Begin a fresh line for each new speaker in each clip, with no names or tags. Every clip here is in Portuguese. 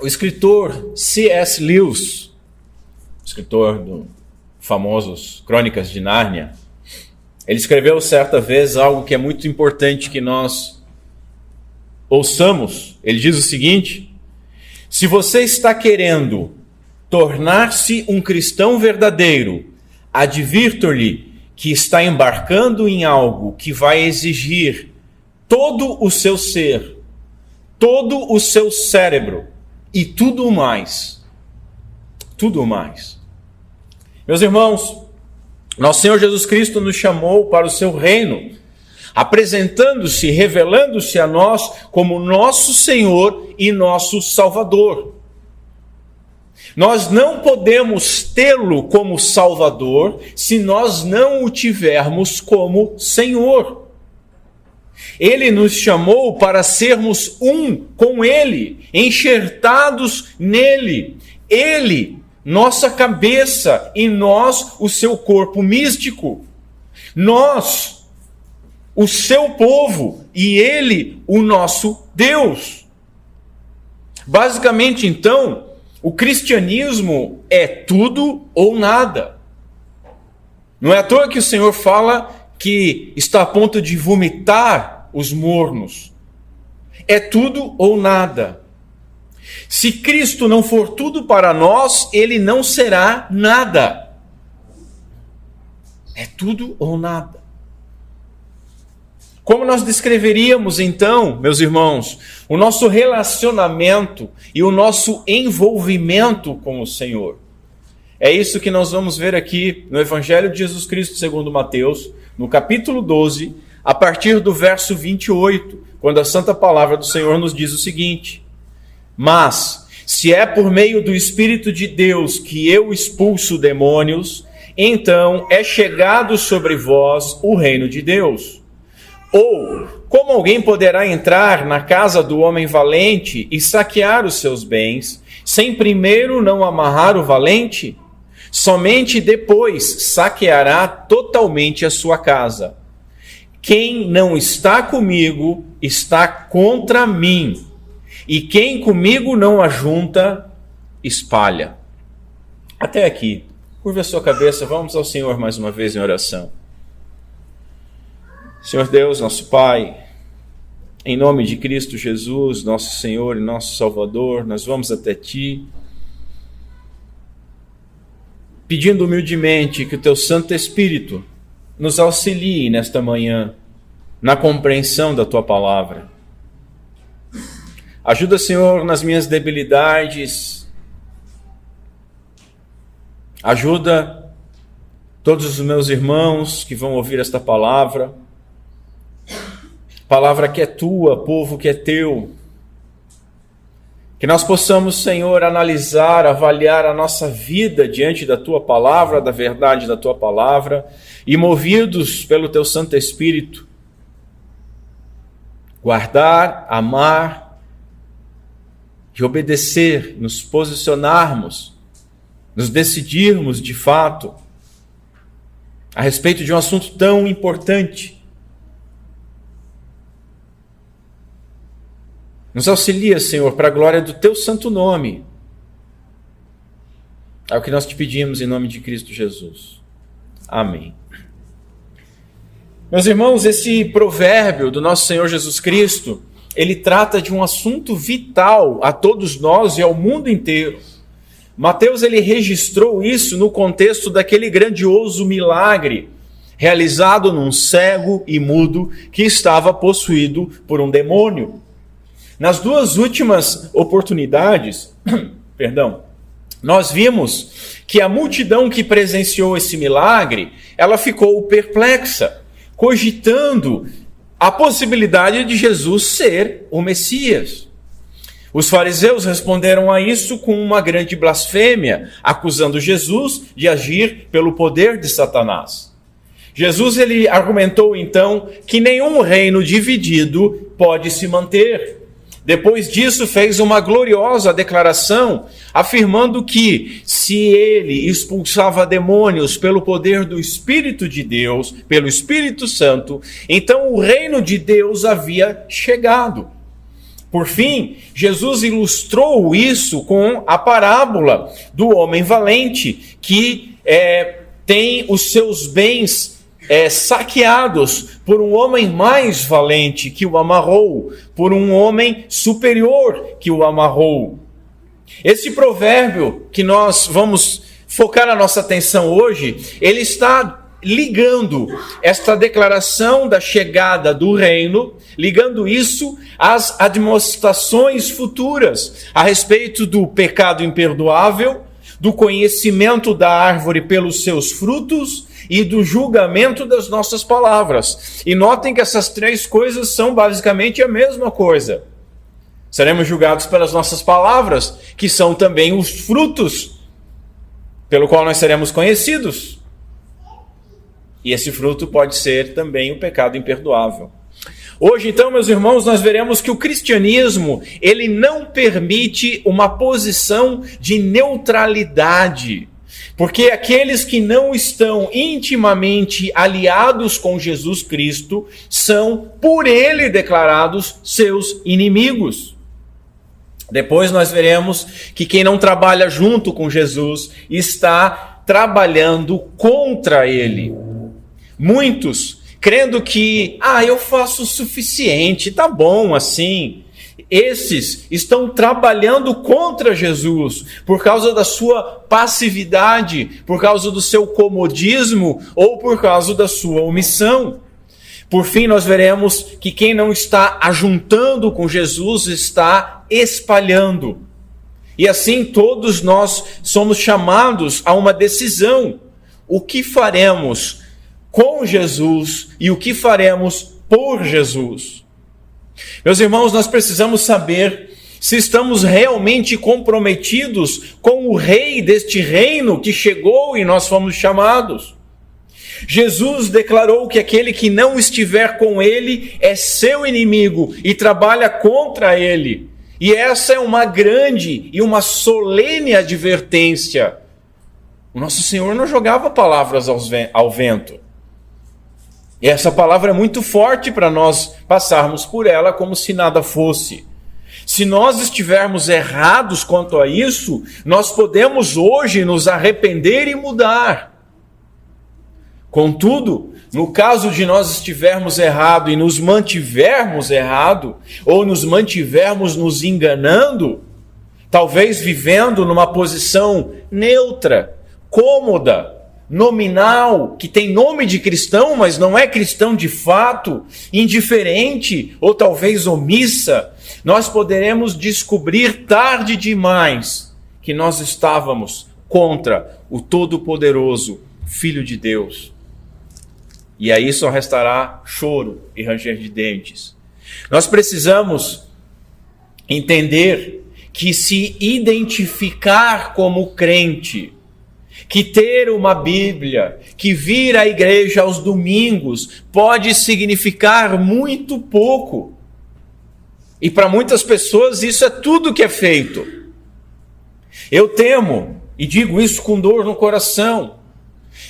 O escritor C.S. Lewis, escritor do famosos Crônicas de Nárnia, ele escreveu certa vez algo que é muito importante que nós ouçamos. Ele diz o seguinte: se você está querendo tornar-se um cristão verdadeiro, advirto-lhe que está embarcando em algo que vai exigir todo o seu ser, todo o seu cérebro e tudo mais. Tudo mais. Meus irmãos, nosso Senhor Jesus Cristo nos chamou para o seu reino, apresentando-se, revelando-se a nós como nosso Senhor e nosso Salvador. Nós não podemos tê-lo como Salvador se nós não o tivermos como Senhor. Ele nos chamou para sermos um com Ele, enxertados nele. Ele, nossa cabeça, e nós, o seu corpo místico. Nós, o seu povo, e Ele, o nosso Deus. Basicamente, então, o cristianismo é tudo ou nada. Não é à toa que o Senhor fala que está a ponto de vomitar os mornos. É tudo ou nada. Se Cristo não for tudo para nós, Ele não será nada. É tudo ou nada. Como nós descreveríamos então, meus irmãos, o nosso relacionamento e o nosso envolvimento com o Senhor? É isso que nós vamos ver aqui no Evangelho de Jesus Cristo segundo Mateus, no capítulo 12, a partir do verso 28, quando a santa palavra do Senhor nos diz o seguinte: mas, se é por meio do Espírito de Deus que eu expulso demônios, então é chegado sobre vós o reino de Deus. Ou, como alguém poderá entrar na casa do homem valente e saquear os seus bens, sem primeiro não amarrar o valente? Somente depois saqueará totalmente a sua casa. Quem não está comigo, está contra mim. E quem comigo não ajunta, espalha. Até aqui. Curva a sua cabeça, vamos ao Senhor mais uma vez em oração. Senhor Deus, nosso Pai, em nome de Cristo Jesus, nosso Senhor e nosso Salvador, nós vamos até Ti, pedindo humildemente que o Teu Santo Espírito nos auxilie nesta manhã na compreensão da Tua palavra. Ajuda, Senhor, nas minhas debilidades. Ajuda todos os meus irmãos que vão ouvir esta palavra. Palavra que é Tua, povo que é Teu. Que nós possamos, Senhor, analisar, avaliar a nossa vida diante da Tua palavra, da verdade da Tua palavra, e movidos pelo Teu Santo Espírito, guardar, amar, de obedecer, nos posicionarmos, nos decidirmos de fato a respeito de um assunto tão importante. Nos auxilia, Senhor, para a glória do Teu santo nome. É o que nós te pedimos em nome de Cristo Jesus. Amém. Meus irmãos, esse provérbio do nosso Senhor Jesus Cristo, ele trata de um assunto vital a todos nós e ao mundo inteiro. Mateus, ele registrou isso no contexto daquele grandioso milagre realizado num cego e mudo que estava possuído por um demônio. Nas duas últimas oportunidades, nós vimos que a multidão que presenciou esse milagre, ela ficou perplexa, cogitando a possibilidade de Jesus ser o Messias. Os fariseus responderam a isso com uma grande blasfêmia, acusando Jesus de agir pelo poder de Satanás. Jesus, ele argumentou então que nenhum reino dividido pode se manter. Depois disso, fez uma gloriosa declaração, afirmando que, se ele expulsava demônios pelo poder do Espírito de Deus, pelo Espírito Santo, então o reino de Deus havia chegado. Por fim, Jesus ilustrou isso com a parábola do homem valente que tem os seus bens saqueados por um homem mais valente que o amarrou, por um homem superior que o amarrou. Esse provérbio que nós vamos focar a nossa atenção hoje, ele está ligando esta declaração da chegada do reino, ligando isso às admoestações futuras a respeito do pecado imperdoável, do conhecimento da árvore pelos seus frutos e do julgamento das nossas palavras. E notem que essas três coisas são basicamente a mesma coisa. Seremos julgados pelas nossas palavras, que são também os frutos pelo qual nós seremos conhecidos. E esse fruto pode ser também o pecado imperdoável. Hoje, então, meus irmãos, nós veremos que o cristianismo, ele não permite uma posição de neutralidade. Porque aqueles que não estão intimamente aliados com Jesus Cristo são, por ele, declarados seus inimigos. Depois nós veremos que quem não trabalha junto com Jesus está trabalhando contra ele. Muitos, crendo que, eu faço o suficiente, tá bom assim. Esses estão trabalhando contra Jesus por causa da sua passividade, por causa do seu comodismo ou por causa da sua omissão. Por fim, nós veremos que quem não está ajuntando com Jesus está espalhando. E assim todos nós somos chamados a uma decisão. O que faremos com Jesus e o que faremos por Jesus? Meus irmãos, nós precisamos saber se estamos realmente comprometidos com o rei deste reino que chegou e nós fomos chamados. Jesus declarou que aquele que não estiver com ele é seu inimigo e trabalha contra ele. E essa é uma grande e uma solene advertência. O nosso Senhor não jogava palavras ao vento. E essa palavra é muito forte para nós passarmos por ela como se nada fosse. Se nós estivermos errados quanto a isso, nós podemos hoje nos arrepender e mudar. Contudo, no caso de nós estivermos errados e nos mantivermos errados, ou nos mantivermos nos enganando, talvez vivendo numa posição neutra, cômoda, nominal, que tem nome de cristão, mas não é cristão de fato, indiferente ou talvez omissa, nós poderemos descobrir tarde demais que nós estávamos contra o Todo-Poderoso, Filho de Deus. E aí só restará choro e ranger de dentes. Nós precisamos entender que se identificar como crente, que ter uma Bíblia, que vir à igreja aos domingos, pode significar muito pouco. E para muitas pessoas isso é tudo que é feito. Eu temo, e digo isso com dor no coração,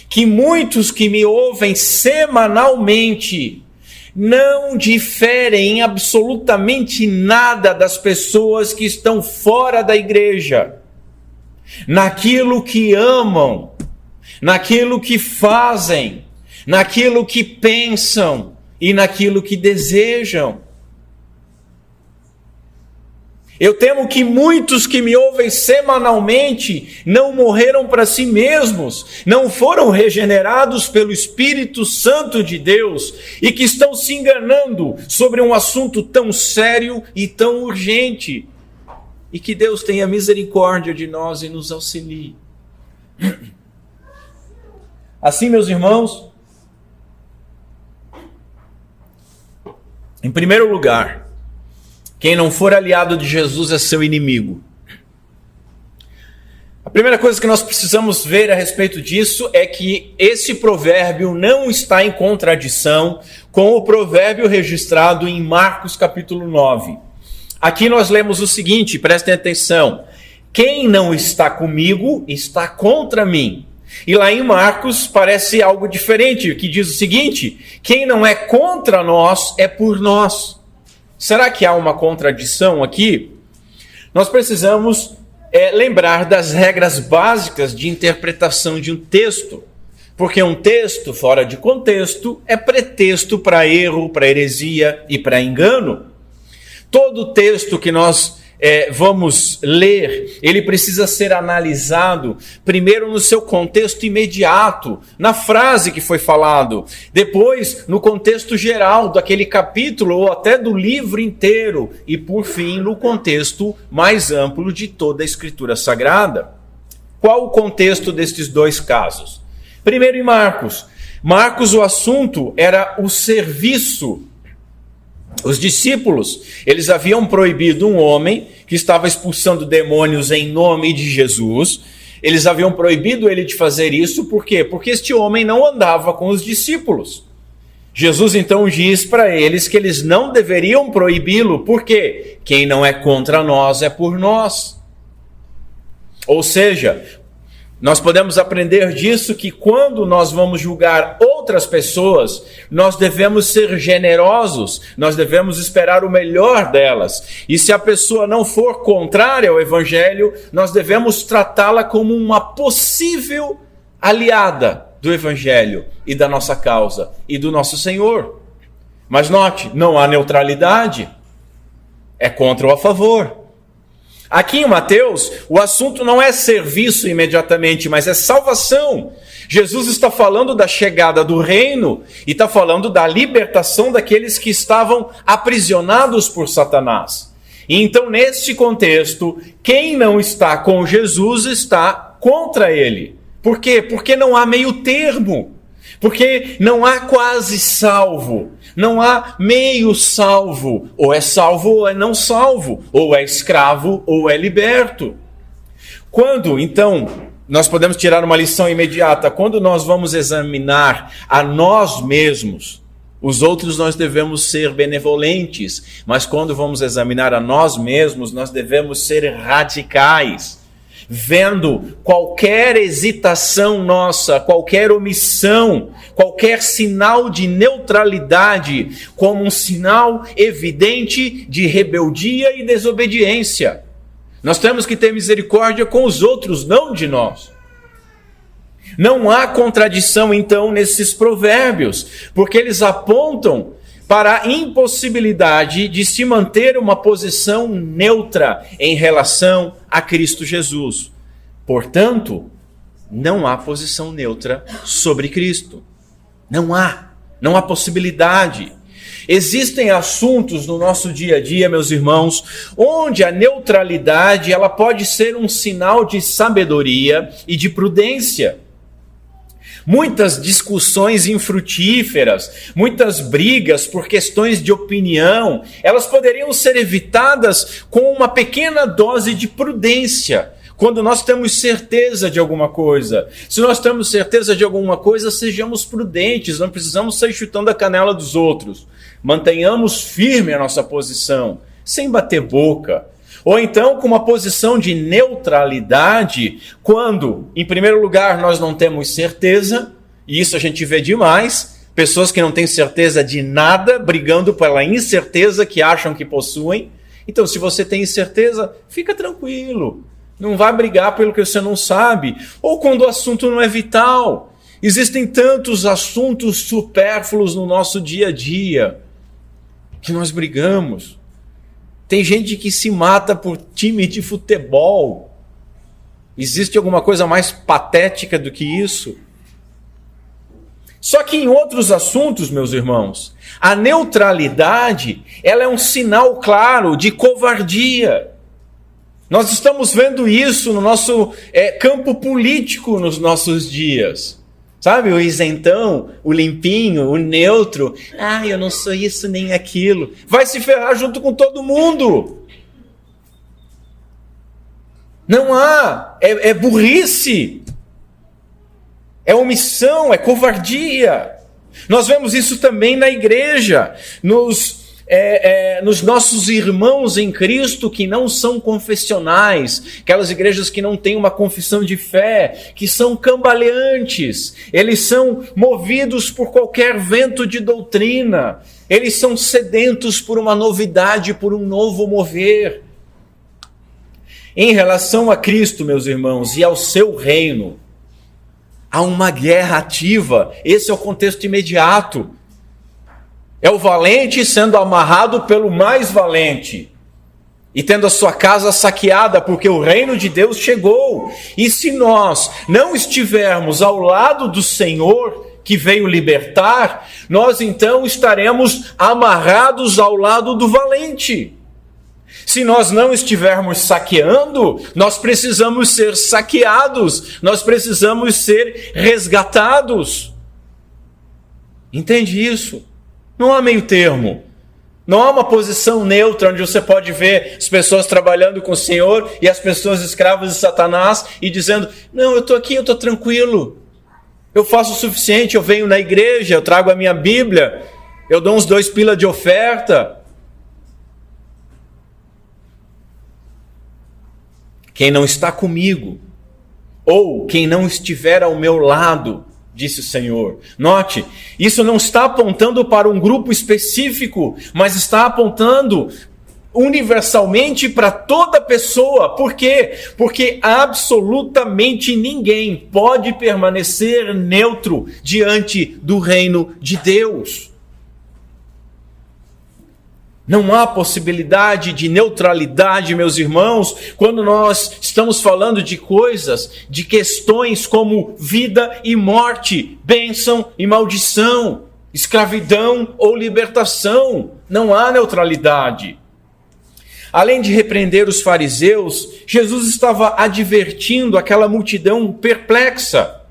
que muitos que me ouvem semanalmente não diferem absolutamente nada das pessoas que estão fora da igreja. Naquilo que amam, naquilo que fazem, naquilo que pensam e naquilo que desejam. Eu temo que muitos que me ouvem semanalmente não morreram para si mesmos, não foram regenerados pelo Espírito Santo de Deus e que estão se enganando sobre um assunto tão sério e tão urgente. E que Deus tenha misericórdia de nós e nos auxilie. Assim, meus irmãos, em primeiro lugar, quem não for aliado de Jesus é seu inimigo. A primeira coisa que nós precisamos ver a respeito disso é que esse provérbio não está em contradição com o provérbio registrado em Marcos capítulo 9. Aqui nós lemos o seguinte, prestem atenção: quem não está comigo está contra mim. E lá em Marcos parece algo diferente, que diz o seguinte: quem não é contra nós é por nós. Será que há uma contradição aqui? Nós precisamos lembrar das regras básicas de interpretação de um texto. Porque um texto fora de contexto é pretexto para erro, para heresia e para engano. Todo texto que nós vamos ler, ele precisa ser analisado primeiro no seu contexto imediato, na frase que foi falado, depois no contexto geral daquele capítulo ou até do livro inteiro e por fim no contexto mais amplo de toda a Escritura Sagrada. Qual o contexto destes dois casos? Primeiro em Marcos. Marcos, o assunto era o serviço. Os discípulos, eles haviam proibido um homem que estava expulsando demônios em nome de Jesus. Eles haviam proibido ele de fazer isso, por quê? Porque este homem não andava com os discípulos. Jesus então diz para eles que eles não deveriam proibi-lo, porque quem não é contra nós é por nós. Ou seja, nós podemos aprender disso que quando nós vamos julgar outras pessoas, nós devemos ser generosos, nós devemos esperar o melhor delas. E se a pessoa não for contrária ao Evangelho, nós devemos tratá-la como uma possível aliada do Evangelho e da nossa causa e do nosso Senhor. Mas note, não há neutralidade, é contra ou a favor. Aqui em Mateus, o assunto não é serviço imediatamente, mas é salvação. Jesus está falando da chegada do reino e está falando da libertação daqueles que estavam aprisionados por Satanás. E então, neste contexto, quem não está com Jesus está contra ele. Por quê? Porque não há meio termo. Porque não há quase salvo, não há meio salvo, ou é não salvo, ou é escravo ou é liberto. Quando, então, nós podemos tirar uma lição imediata, quando nós vamos examinar a nós mesmos, os outros nós devemos ser benevolentes, mas quando vamos examinar a nós mesmos, nós devemos ser radicais. Vendo qualquer hesitação nossa, qualquer omissão, qualquer sinal de neutralidade como um sinal evidente de rebeldia e desobediência. Nós temos que ter misericórdia com os outros, não de nós. Não há contradição, então, nesses provérbios, porque eles apontam para a impossibilidade de se manter uma posição neutra em relação a Cristo Jesus. Portanto, não há posição neutra sobre Cristo. Não há possibilidade. Existem assuntos no nosso dia a dia, meus irmãos, onde a neutralidade ela pode ser um sinal de sabedoria e de prudência. Muitas discussões infrutíferas, muitas brigas por questões de opinião, elas poderiam ser evitadas com uma pequena dose de prudência, quando nós temos certeza de alguma coisa. Se nós temos certeza de alguma coisa, sejamos prudentes, não precisamos sair chutando a canela dos outros. Mantenhamos firme a nossa posição, sem bater boca. Ou então com uma posição de neutralidade, quando, em primeiro lugar, nós não temos certeza, e isso a gente vê demais, pessoas que não têm certeza de nada, brigando pela incerteza que acham que possuem. Então, se você tem incerteza, fica tranquilo, não vai brigar pelo que você não sabe. Ou quando o assunto não é vital. Existem tantos assuntos supérfluos no nosso dia a dia, que nós brigamos. Tem gente que se mata por time de futebol. Existe alguma coisa mais patética do que isso? Só que em outros assuntos, meus irmãos, a neutralidade ela é um sinal claro de covardia. Nós estamos vendo isso no nosso campo político nos nossos dias. Sabe, o isentão, o limpinho, o neutro. Ah, eu não sou isso nem aquilo. Vai se ferrar junto com todo mundo. Não há. É burrice. É omissão, é covardia. Nós vemos isso também na igreja. Nos nos nossos irmãos em Cristo que não são confessionais, aquelas igrejas que não têm uma confissão de fé, que são cambaleantes, eles são movidos por qualquer vento de doutrina, eles são sedentos por uma novidade, por um novo mover. Em relação a Cristo, meus irmãos, e ao seu reino, há uma guerra ativa. Esse é o contexto imediato. É o valente sendo amarrado pelo mais valente e tendo a sua casa saqueada, porque o reino de Deus chegou. E se nós não estivermos ao lado do Senhor que veio libertar, nós então estaremos amarrados ao lado do valente. Se nós não estivermos saqueando, nós precisamos ser saqueados, nós precisamos ser resgatados. Entende isso? Não há meio termo. Não há uma posição neutra onde você pode ver as pessoas trabalhando com o Senhor e as pessoas escravas de Satanás e dizendo, não, eu estou aqui, eu estou tranquilo. Eu faço o suficiente, eu venho na igreja, eu trago a minha Bíblia, eu dou uns 2 pila de oferta. Quem não está comigo, ou quem não estiver ao meu lado, disse o Senhor. Note, isso não está apontando para um grupo específico, mas está apontando universalmente para toda pessoa. Por quê? Porque absolutamente ninguém pode permanecer neutro diante do reino de Deus. Não há possibilidade de neutralidade, meus irmãos, quando nós estamos falando de coisas, de questões como vida e morte, bênção e maldição, escravidão ou libertação. Não há neutralidade. Além de repreender os fariseus, Jesus estava advertindo aquela multidão perplexa.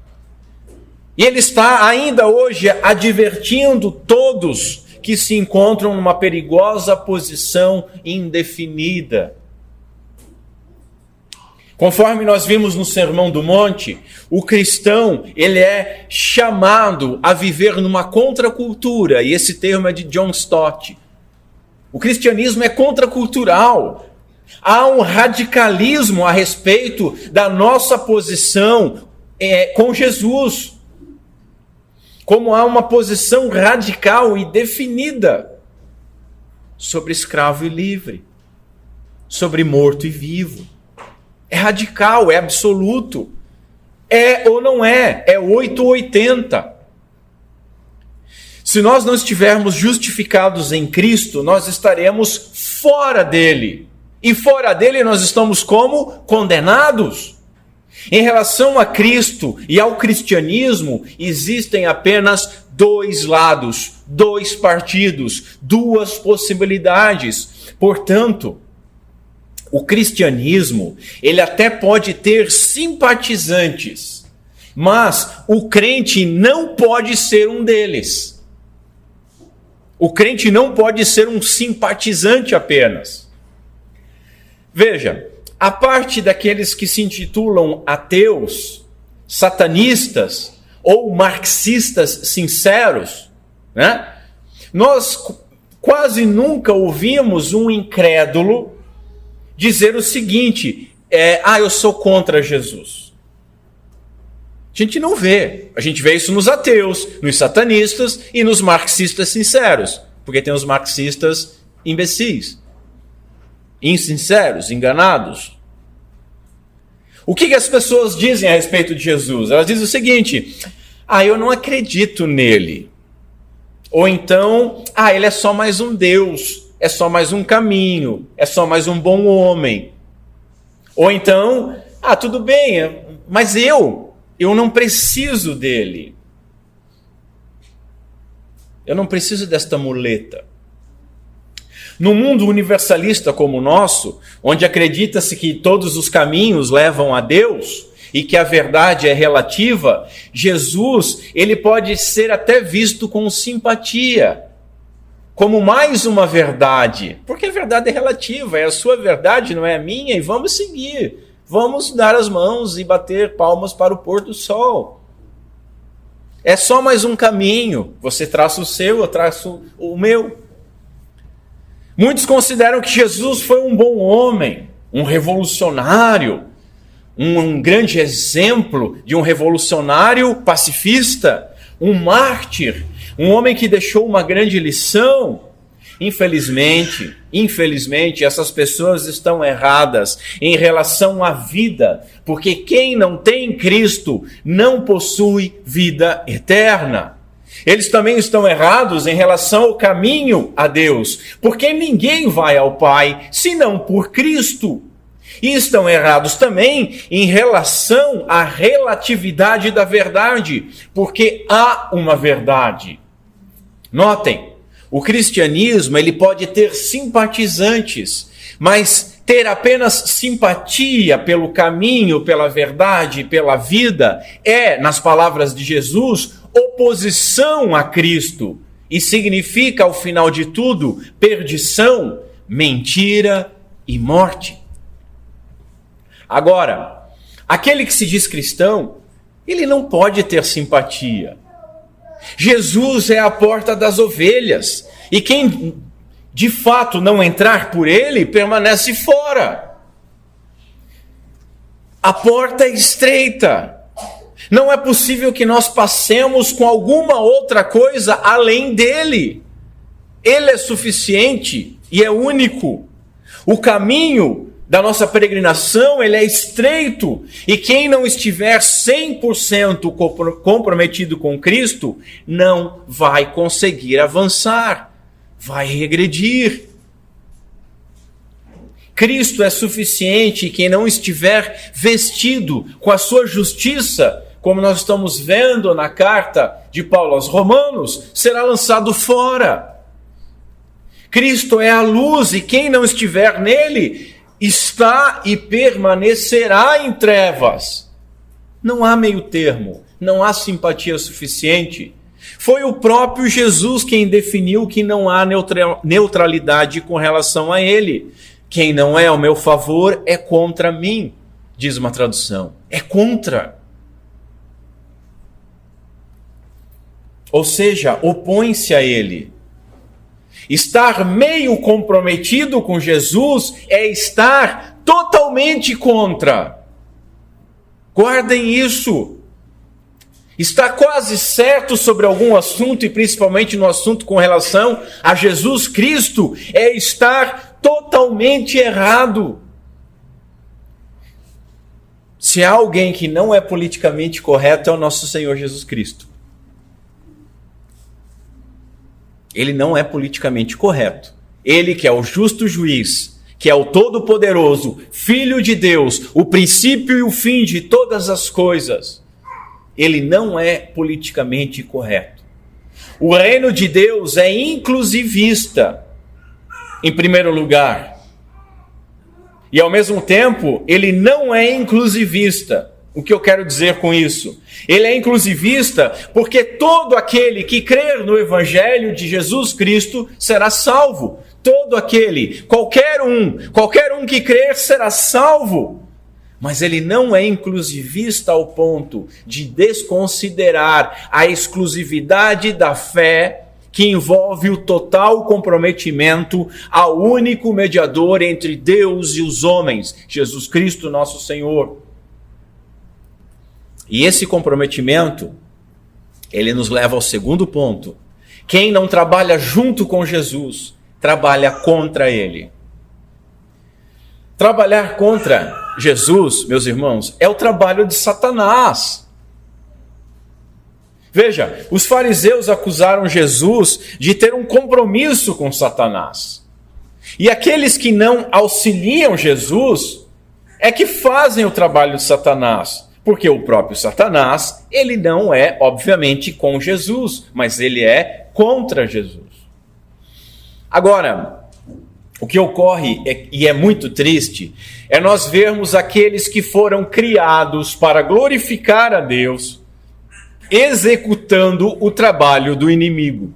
E ele está ainda hoje advertindo todos que se encontram numa perigosa posição indefinida. Conforme nós vimos no Sermão do Monte, o cristão, ele é chamado a viver numa contracultura, e esse termo é de John Stott. O cristianismo é contracultural. Há um radicalismo a respeito da nossa posição com Jesus. Como há uma posição radical e definida sobre escravo e livre, sobre morto e vivo. É radical, é absoluto. É ou não é, é 8 ou 80. Se nós não estivermos justificados em Cristo, nós estaremos fora dele. E fora dele nós estamos como? Condenados. Em relação a Cristo e ao cristianismo, existem apenas 2 lados, 2 partidos, 2 possibilidades. Portanto, o cristianismo, ele até pode ter simpatizantes, mas o crente não pode ser um deles. O crente não pode ser um simpatizante apenas. Veja, a parte daqueles que se intitulam ateus, satanistas ou marxistas sinceros, né? Nós quase nunca ouvimos um incrédulo dizer o seguinte, eu sou contra Jesus. A gente não vê. A gente vê isso nos ateus, nos satanistas e nos marxistas sinceros, porque tem os marxistas imbecis, insinceros, enganados. O que as pessoas dizem a respeito de Jesus? Elas dizem o seguinte, eu não acredito nele. Ou então, ele é só mais um Deus, é só mais um caminho, é só mais um bom homem. Ou então, tudo bem, mas eu não preciso dele. Eu não preciso desta muleta. No mundo universalista como o nosso, onde acredita-se que todos os caminhos levam a Deus e que a verdade é relativa, Jesus, ele pode ser até visto com simpatia, como mais uma verdade, porque a verdade é relativa, é a sua verdade, não é a minha, e vamos seguir, vamos dar as mãos e bater palmas para o pôr do sol. É só mais um caminho, você traça o seu, eu traço o meu. Muitos consideram que Jesus foi um bom homem, um revolucionário, um grande exemplo de um revolucionário pacifista, um mártir, um homem que deixou uma grande lição. Infelizmente, essas pessoas estão erradas em relação à vida, porque quem não tem Cristo não possui vida eterna. Eles também estão errados em relação ao caminho a Deus, porque ninguém vai ao Pai senão por Cristo. E estão errados também em relação à relatividade da verdade, porque há uma verdade. Notem, o cristianismo ele pode ter simpatizantes, mas ter apenas simpatia pelo caminho, pela verdade, pela vida, é, nas palavras de Jesus, oposição a Cristo. E significa, ao final de tudo, perdição, mentira e morte. Agora, aquele que se diz cristão, ele não pode ter simpatia. Jesus é a porta das ovelhas, e quem de fato não entrar por ele, permanece fora. A porta é estreita. Não é possível que nós passemos com alguma outra coisa além dele. Ele é suficiente e é único. O caminho da nossa peregrinação, ele é estreito, e quem não estiver 100% comprometido com Cristo, não vai conseguir avançar, vai regredir. Cristo é suficiente, e quem não estiver vestido com a sua justiça, como nós estamos vendo na carta de Paulo aos Romanos, será lançado fora. Cristo é a luz, e quem não estiver nele está e permanecerá em trevas. Não há meio termo, não há simpatia suficiente. Foi o próprio Jesus quem definiu que não há neutralidade com relação a ele. Quem não é ao meu favor é contra mim, diz uma tradução. É contra. Ou seja, opõe-se a ele. Estar meio comprometido com Jesus é estar totalmente contra. Guardem isso. Estar quase certo sobre algum assunto, e principalmente no assunto com relação a Jesus Cristo, é estar totalmente errado. Se há alguém que não é politicamente correto, é o nosso Senhor Jesus Cristo. Ele não é politicamente correto. Ele que é o justo juiz, que é o todo-poderoso, Filho de Deus, o princípio e o fim de todas as coisas, ele não é politicamente correto. O reino de Deus é inclusivista, em primeiro lugar. E ao mesmo tempo, ele não é inclusivista. O que eu quero dizer com isso? Ele é inclusivista porque todo aquele que crer no Evangelho de Jesus Cristo será salvo. Todo aquele, qualquer um que crer será salvo. Mas ele não é inclusivista ao ponto de desconsiderar a exclusividade da fé que envolve o total comprometimento ao único mediador entre Deus e os homens, Jesus Cristo nosso Senhor. E esse comprometimento, ele nos leva ao segundo ponto. Quem não trabalha junto com Jesus, trabalha contra ele. Trabalhar contra Jesus, meus irmãos, é o trabalho de Satanás. Veja, os fariseus acusaram Jesus de ter um compromisso com Satanás. E aqueles que não auxiliam Jesus é que fazem o trabalho de Satanás. Porque o próprio Satanás, ele não é, obviamente, com Jesus, mas ele é contra Jesus. Agora, o que ocorre, e é muito triste, é nós vermos aqueles que foram criados para glorificar a Deus, executando o trabalho do inimigo.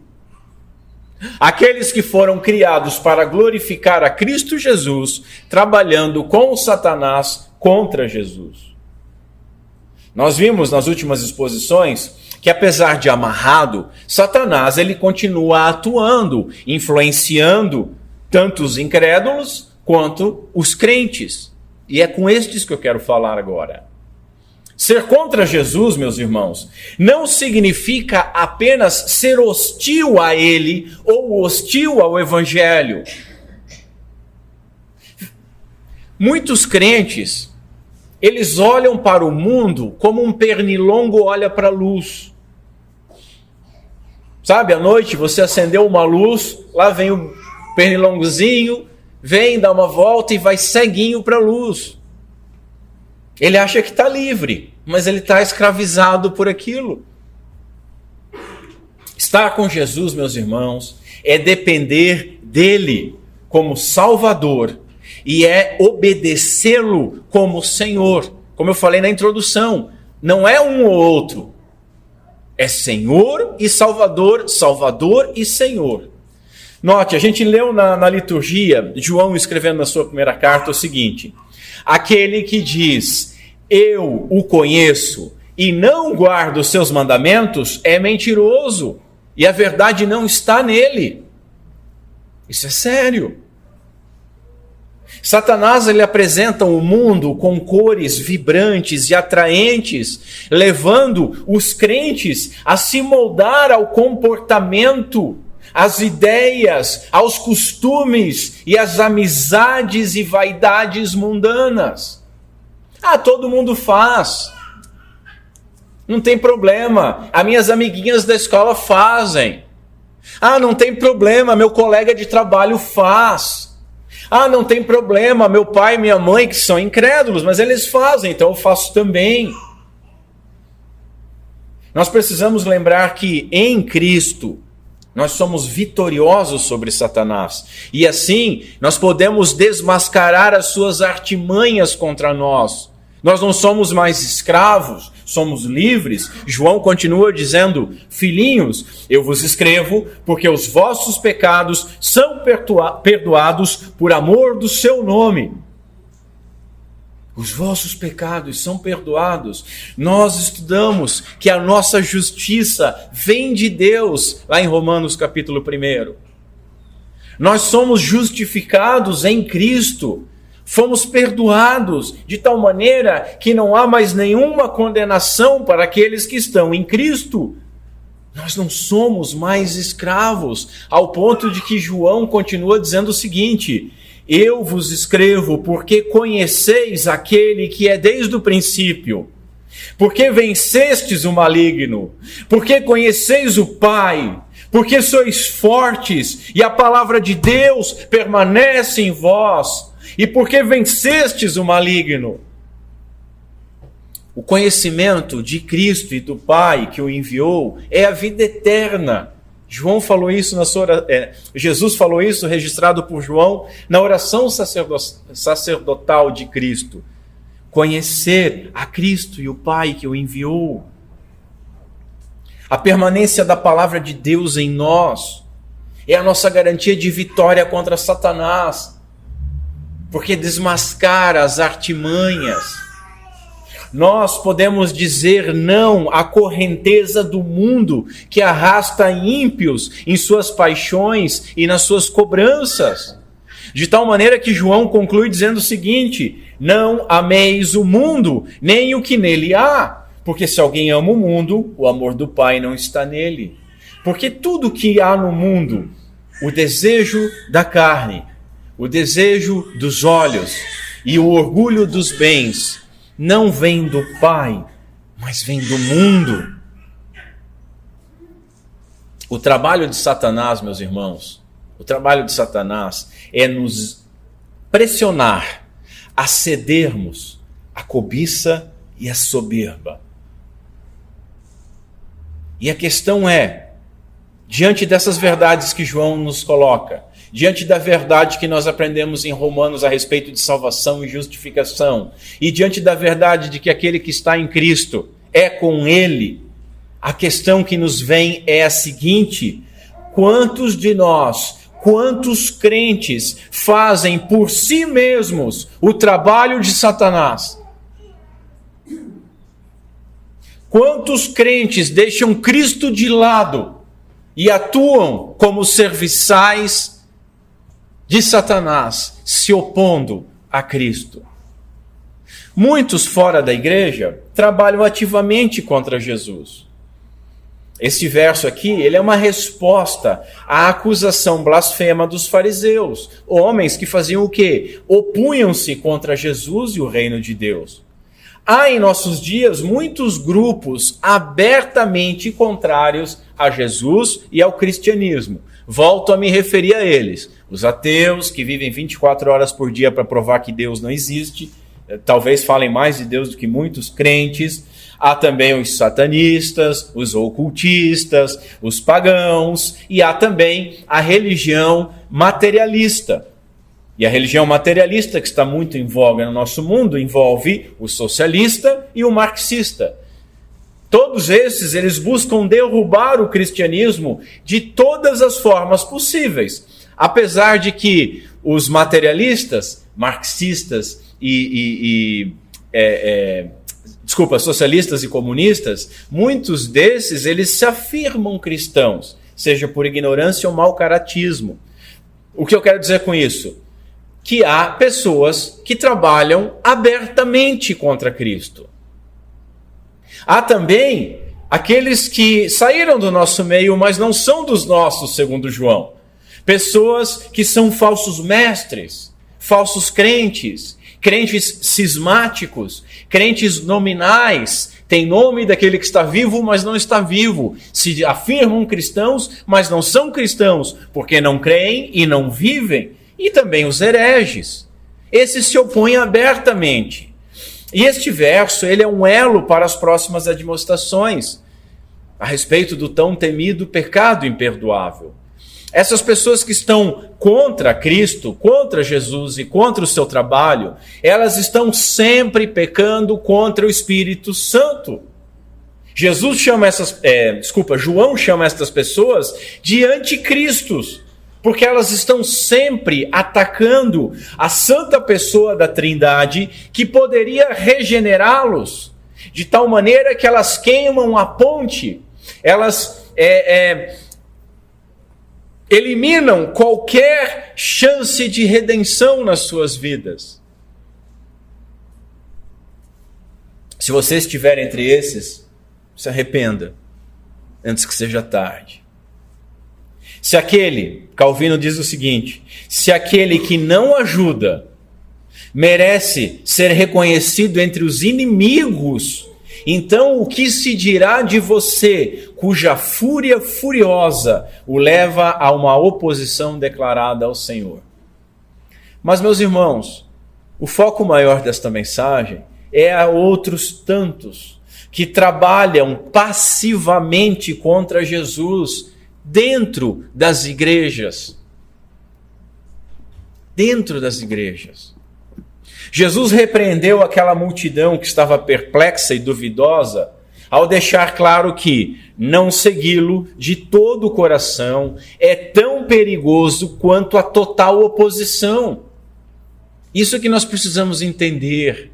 Aqueles que foram criados para glorificar a Cristo Jesus, trabalhando com o Satanás contra Jesus. Nós vimos nas últimas exposições que, apesar de amarrado, Satanás ele continua atuando, influenciando tanto os incrédulos quanto os crentes. E é com estes que eu quero falar agora. Ser contra Jesus, meus irmãos, não significa apenas ser hostil a Ele ou hostil ao Evangelho. Muitos crentes, eles olham para o mundo como um pernilongo olha para a luz. Sabe, à noite você acendeu uma luz, lá vem o pernilongozinho, vem, dá uma volta e vai ceguinho para a luz. Ele acha que está livre, mas ele está escravizado por aquilo. Estar com Jesus, meus irmãos, é depender dele como Salvador e é obedecê-lo como Senhor. Como eu falei na introdução, não é um ou outro. É Senhor e Salvador, Salvador e Senhor. Note, a gente leu na liturgia, João escrevendo na sua primeira carta o seguinte: aquele que diz, eu o conheço, e não guarda os seus mandamentos, é mentiroso, e a verdade não está nele. Isso é sério. Satanás, ele apresenta o mundo com cores vibrantes e atraentes, levando os crentes a se moldar ao comportamento, às ideias, aos costumes e às amizades e vaidades mundanas. Ah, todo mundo faz. Não tem problema. As minhas amiguinhas da escola fazem. Ah, não tem problema. Meu colega de trabalho faz. Ah, não tem problema. Meu pai e minha mãe, que são incrédulos, mas eles fazem, então eu faço também. Nós precisamos lembrar que em Cristo nós somos vitoriosos sobre Satanás. E assim, nós podemos desmascarar as suas artimanhas contra nós. Nós não somos mais escravos, somos livres. João continua dizendo, filhinhos, eu vos escrevo porque os vossos pecados são perdoados por amor do seu nome. Os vossos pecados são perdoados. Nós estudamos que a nossa justiça vem de Deus, lá em Romanos capítulo 1. Nós somos justificados em Cristo. Fomos perdoados de tal maneira que não há mais nenhuma condenação para aqueles que estão em Cristo. Nós não somos mais escravos, ao ponto de que João continua dizendo o seguinte: eu vos escrevo porque conheceis aquele que é desde o princípio, porque vencestes o maligno, porque conheceis o Pai, porque sois fortes e a palavra de Deus permanece em vós, e porque vencestes o maligno. O conhecimento de Cristo e do Pai que o enviou é a vida eterna. João falou isso Jesus falou isso, registrado por João, na oração sacerdotal de Cristo. Conhecer a Cristo e o Pai que o enviou. A permanência da palavra de Deus em nós é a nossa garantia de vitória contra Satanás, porque desmascara as artimanhas. Nós podemos dizer não à correnteza do mundo que arrasta ímpios em suas paixões e nas suas cobranças. De tal maneira que João conclui dizendo o seguinte: não ameis o mundo, nem o que nele há, porque se alguém ama o mundo, o amor do Pai não está nele. Porque tudo que há no mundo, o desejo da carne, o desejo dos olhos e o orgulho dos bens, não vem do Pai, mas vem do mundo. O trabalho de Satanás, meus irmãos, o trabalho de Satanás é nos pressionar a cedermos à cobiça e à soberba. E a questão é, diante dessas verdades que João nos coloca, diante da verdade que nós aprendemos em Romanos a respeito de salvação e justificação, e diante da verdade de que aquele que está em Cristo é com Ele, a questão que nos vem é a seguinte: quantos de nós, quantos crentes fazem por si mesmos o trabalho de Satanás? Quantos crentes deixam Cristo de lado e atuam como serviçais de Satanás se opondo a Cristo. Muitos fora da igreja trabalham ativamente contra Jesus. Este verso aqui, ele é uma resposta à acusação blasfema dos fariseus, homens que faziam o quê? Opunham-se contra Jesus e o reino de Deus. Há em nossos dias muitos grupos abertamente contrários a Jesus e ao cristianismo. Volto a me referir a eles. Os ateus que vivem 24 horas por dia para provar que Deus não existe, talvez falem mais de Deus do que muitos crentes. Há também os satanistas, os ocultistas, os pagãos, e há também a religião materialista. E a religião materialista, que está muito em voga no nosso mundo, envolve o socialista e o marxista. Todos esses, eles buscam derrubar o cristianismo de todas as formas possíveis. Apesar de que os materialistas, marxistas socialistas e comunistas, muitos desses, eles se afirmam cristãos, seja por ignorância ou mau caratismo. O que eu quero dizer com isso? Que há pessoas que trabalham abertamente contra Cristo. Há também aqueles que saíram do nosso meio, mas não são dos nossos, segundo João. Pessoas que são falsos mestres, falsos crentes, crentes cismáticos, crentes nominais, tem nome daquele que está vivo, mas não está vivo. Se afirmam cristãos, mas não são cristãos, porque não creem e não vivem. E também os hereges. Esses se opõem abertamente. E este verso, ele é um elo para as próximas admoestações a respeito do tão temido pecado imperdoável. Essas pessoas que estão contra Cristo, contra Jesus e contra o seu trabalho, elas estão sempre pecando contra o Espírito Santo. João chama essas pessoas de anticristos, porque elas estão sempre atacando a santa pessoa da Trindade, que poderia regenerá-los, de tal maneira que elas queimam a ponte, elas eliminam qualquer chance de redenção nas suas vidas. Se você estiver entre esses, se arrependa antes que seja tarde. Se aquele, Calvino diz o seguinte, se aquele que não ajuda merece ser reconhecido entre os inimigos, então o que se dirá de você, cuja fúria furiosa o leva a uma oposição declarada ao Senhor? Mas, meus irmãos, o foco maior desta mensagem é a outros tantos que trabalham passivamente contra Jesus dentro das igrejas. Dentro das igrejas. Jesus repreendeu aquela multidão que estava perplexa e duvidosa ao deixar claro que não segui-lo de todo o coração é tão perigoso quanto a total oposição. Isso que nós precisamos entender.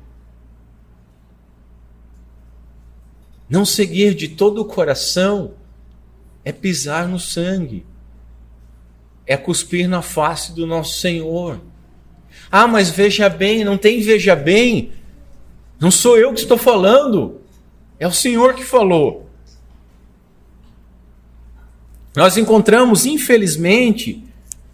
Não seguir de todo o coração é pisar no sangue, é cuspir na face do nosso Senhor. Ah, mas veja bem, não tem veja bem, não sou eu que estou falando, é o Senhor que falou. Nós encontramos, infelizmente,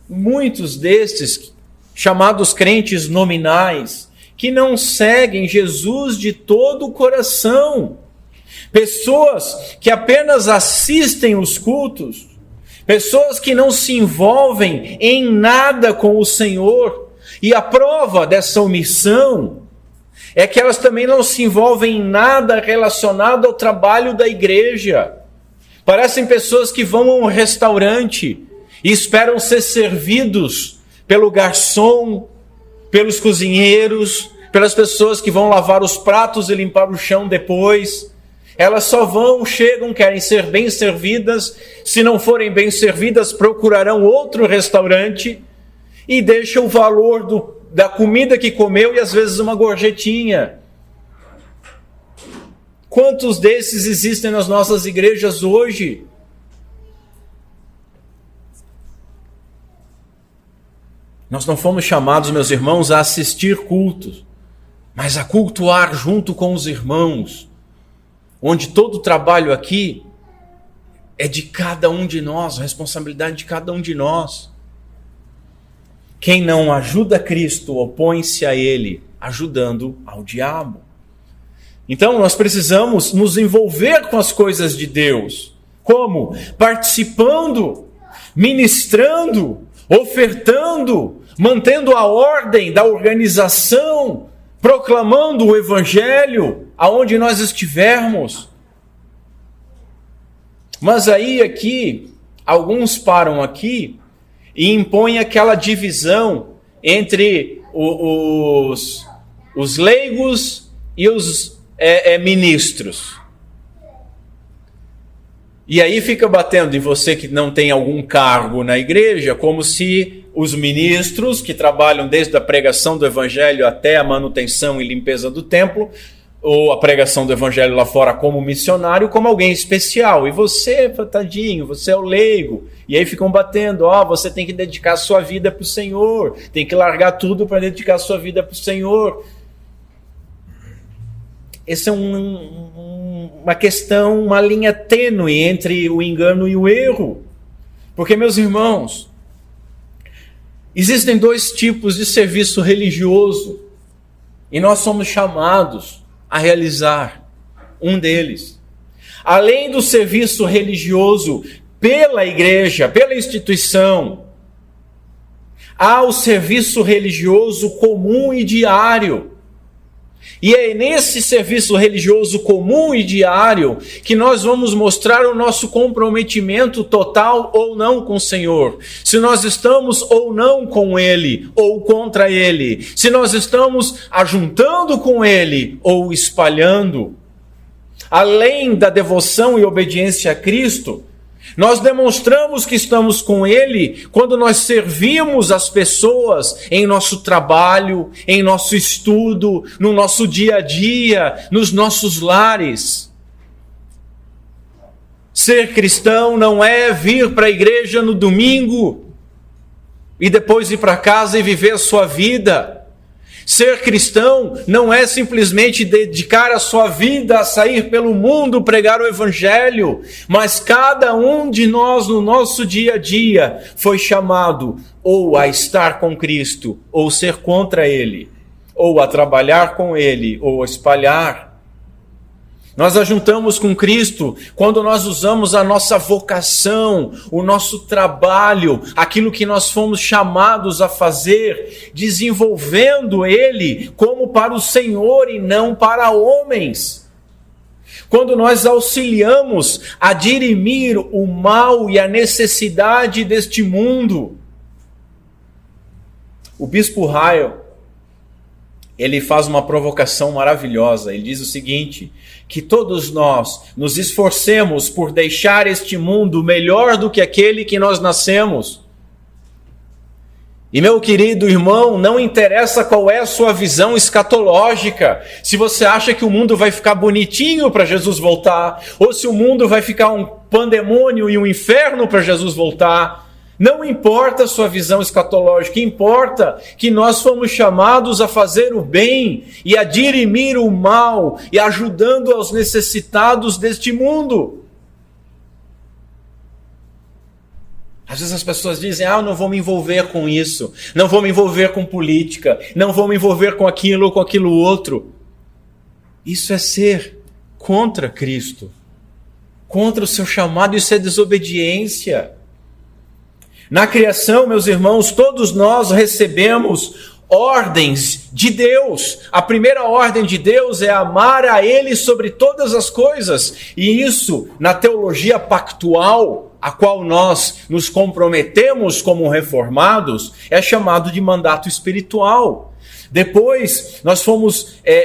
muitos destes chamados crentes nominais, que não seguem Jesus de todo o coração. Pessoas que apenas assistem os cultos, pessoas que não se envolvem em nada com o Senhor. E a prova dessa omissão é que elas também não se envolvem em nada relacionado ao trabalho da igreja. Parecem pessoas que vão a um restaurante e esperam ser servidos pelo garçom, pelos cozinheiros, pelas pessoas que vão lavar os pratos e limpar o chão depois. Elas só vão, chegam, querem ser bem servidas. Se não forem bem servidas, procurarão outro restaurante e deixam o valor da comida que comeu e às vezes uma gorjetinha. Quantos desses existem nas nossas igrejas hoje? Nós não fomos chamados, meus irmãos, a assistir cultos, mas a cultuar junto com os irmãos, onde todo o trabalho aqui é de cada um de nós, a responsabilidade de cada um de nós. Quem não ajuda Cristo opõe-se a Ele, ajudando ao diabo. Então nós precisamos nos envolver com as coisas de Deus. Como? Participando, ministrando, ofertando, mantendo a ordem da organização, proclamando o Evangelho aonde nós estivermos. Mas aí aqui, alguns param aqui e impõem aquela divisão entre os leigos e os ministros. E aí fica batendo em você que não tem algum cargo na igreja, como se os ministros, que trabalham desde a pregação do evangelho até a manutenção e limpeza do templo, ou a pregação do evangelho lá fora como missionário, como alguém especial. E você, tadinho, você é o leigo. E aí ficam batendo, você tem que dedicar a sua vida para o Senhor, tem que largar tudo para dedicar a sua vida para o Senhor. Essa é uma questão, uma linha tênue entre o engano e o erro. Porque, meus irmãos, existem dois tipos de serviço religioso e nós somos chamados a realizar um deles. Além do serviço religioso pela igreja, pela instituição, há o serviço religioso comum e diário. E é nesse serviço religioso comum e diário que nós vamos mostrar o nosso comprometimento total ou não com o Senhor. Se nós estamos ou não com Ele ou contra Ele. Se nós estamos ajuntando com Ele ou espalhando. Além da devoção e obediência a Cristo, nós demonstramos que estamos com Ele quando nós servimos as pessoas em nosso trabalho, em nosso estudo, no nosso dia a dia, nos nossos lares. Ser cristão não é vir para a igreja no domingo e depois ir para casa e viver a sua vida. Ser cristão não é simplesmente dedicar a sua vida a sair pelo mundo pregar o evangelho, mas cada um de nós no nosso dia a dia foi chamado ou a estar com Cristo, ou ser contra Ele, ou a trabalhar com Ele, ou a espalhar. Nós ajuntamos com Cristo quando nós usamos a nossa vocação, o nosso trabalho, aquilo que nós fomos chamados a fazer, desenvolvendo ele como para o Senhor e não para homens. Quando nós auxiliamos a dirimir o mal e a necessidade deste mundo. O bispo Ryle, ele faz uma provocação maravilhosa. Ele diz o seguinte, que todos nós nos esforcemos por deixar este mundo melhor do que aquele que nós nascemos. E meu querido irmão, não interessa qual é a sua visão escatológica, se você acha que o mundo vai ficar bonitinho para Jesus voltar, ou se o mundo vai ficar um pandemônio e um inferno para Jesus voltar. Não importa a sua visão escatológica, importa que nós fomos chamados a fazer o bem e a dirimir o mal e ajudando aos necessitados deste mundo. Às vezes as pessoas dizem, eu não vou me envolver com isso, não vou me envolver com política, não vou me envolver com aquilo ou com aquilo outro. Isso é ser contra Cristo, contra o seu chamado, isso é desobediência. Na criação, meus irmãos, todos nós recebemos ordens de Deus. A primeira ordem de Deus é amar a Ele sobre todas as coisas. E isso, na teologia pactual, a qual nós nos comprometemos como reformados, é chamado de mandato espiritual. Depois, nós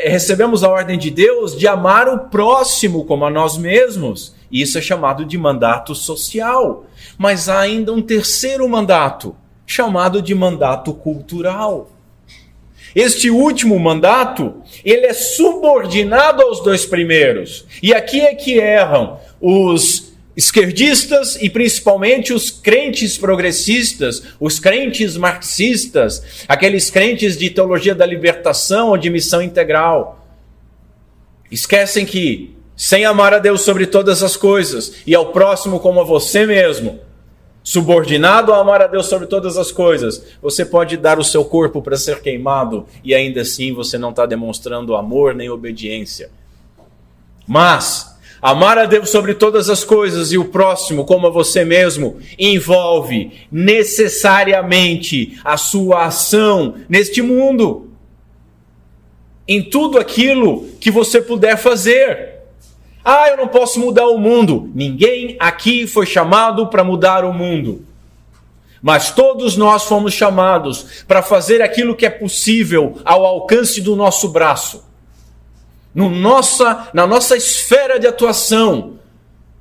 recebemos a ordem de Deus de amar o próximo como a nós mesmos. E isso é chamado de mandato social. Mas há ainda um terceiro mandato, chamado de mandato cultural. Este último mandato, ele é subordinado aos dois primeiros. E aqui é que erram os esquerdistas e principalmente os crentes progressistas, os crentes marxistas, aqueles crentes de teologia da libertação ou de missão integral. Esquecem que, sem amar a Deus sobre todas as coisas e ao próximo como a você mesmo, subordinado a amar a Deus sobre todas as coisas, você pode dar o seu corpo para ser queimado e ainda assim você não está demonstrando amor nem obediência. Mas amar a Deus sobre todas as coisas e o próximo como a você mesmo envolve necessariamente a sua ação neste mundo, em tudo aquilo que você puder fazer. Eu não posso mudar o mundo. Ninguém aqui foi chamado para mudar o mundo. Mas todos nós fomos chamados para fazer aquilo que é possível ao alcance do nosso braço. Na nossa esfera de atuação,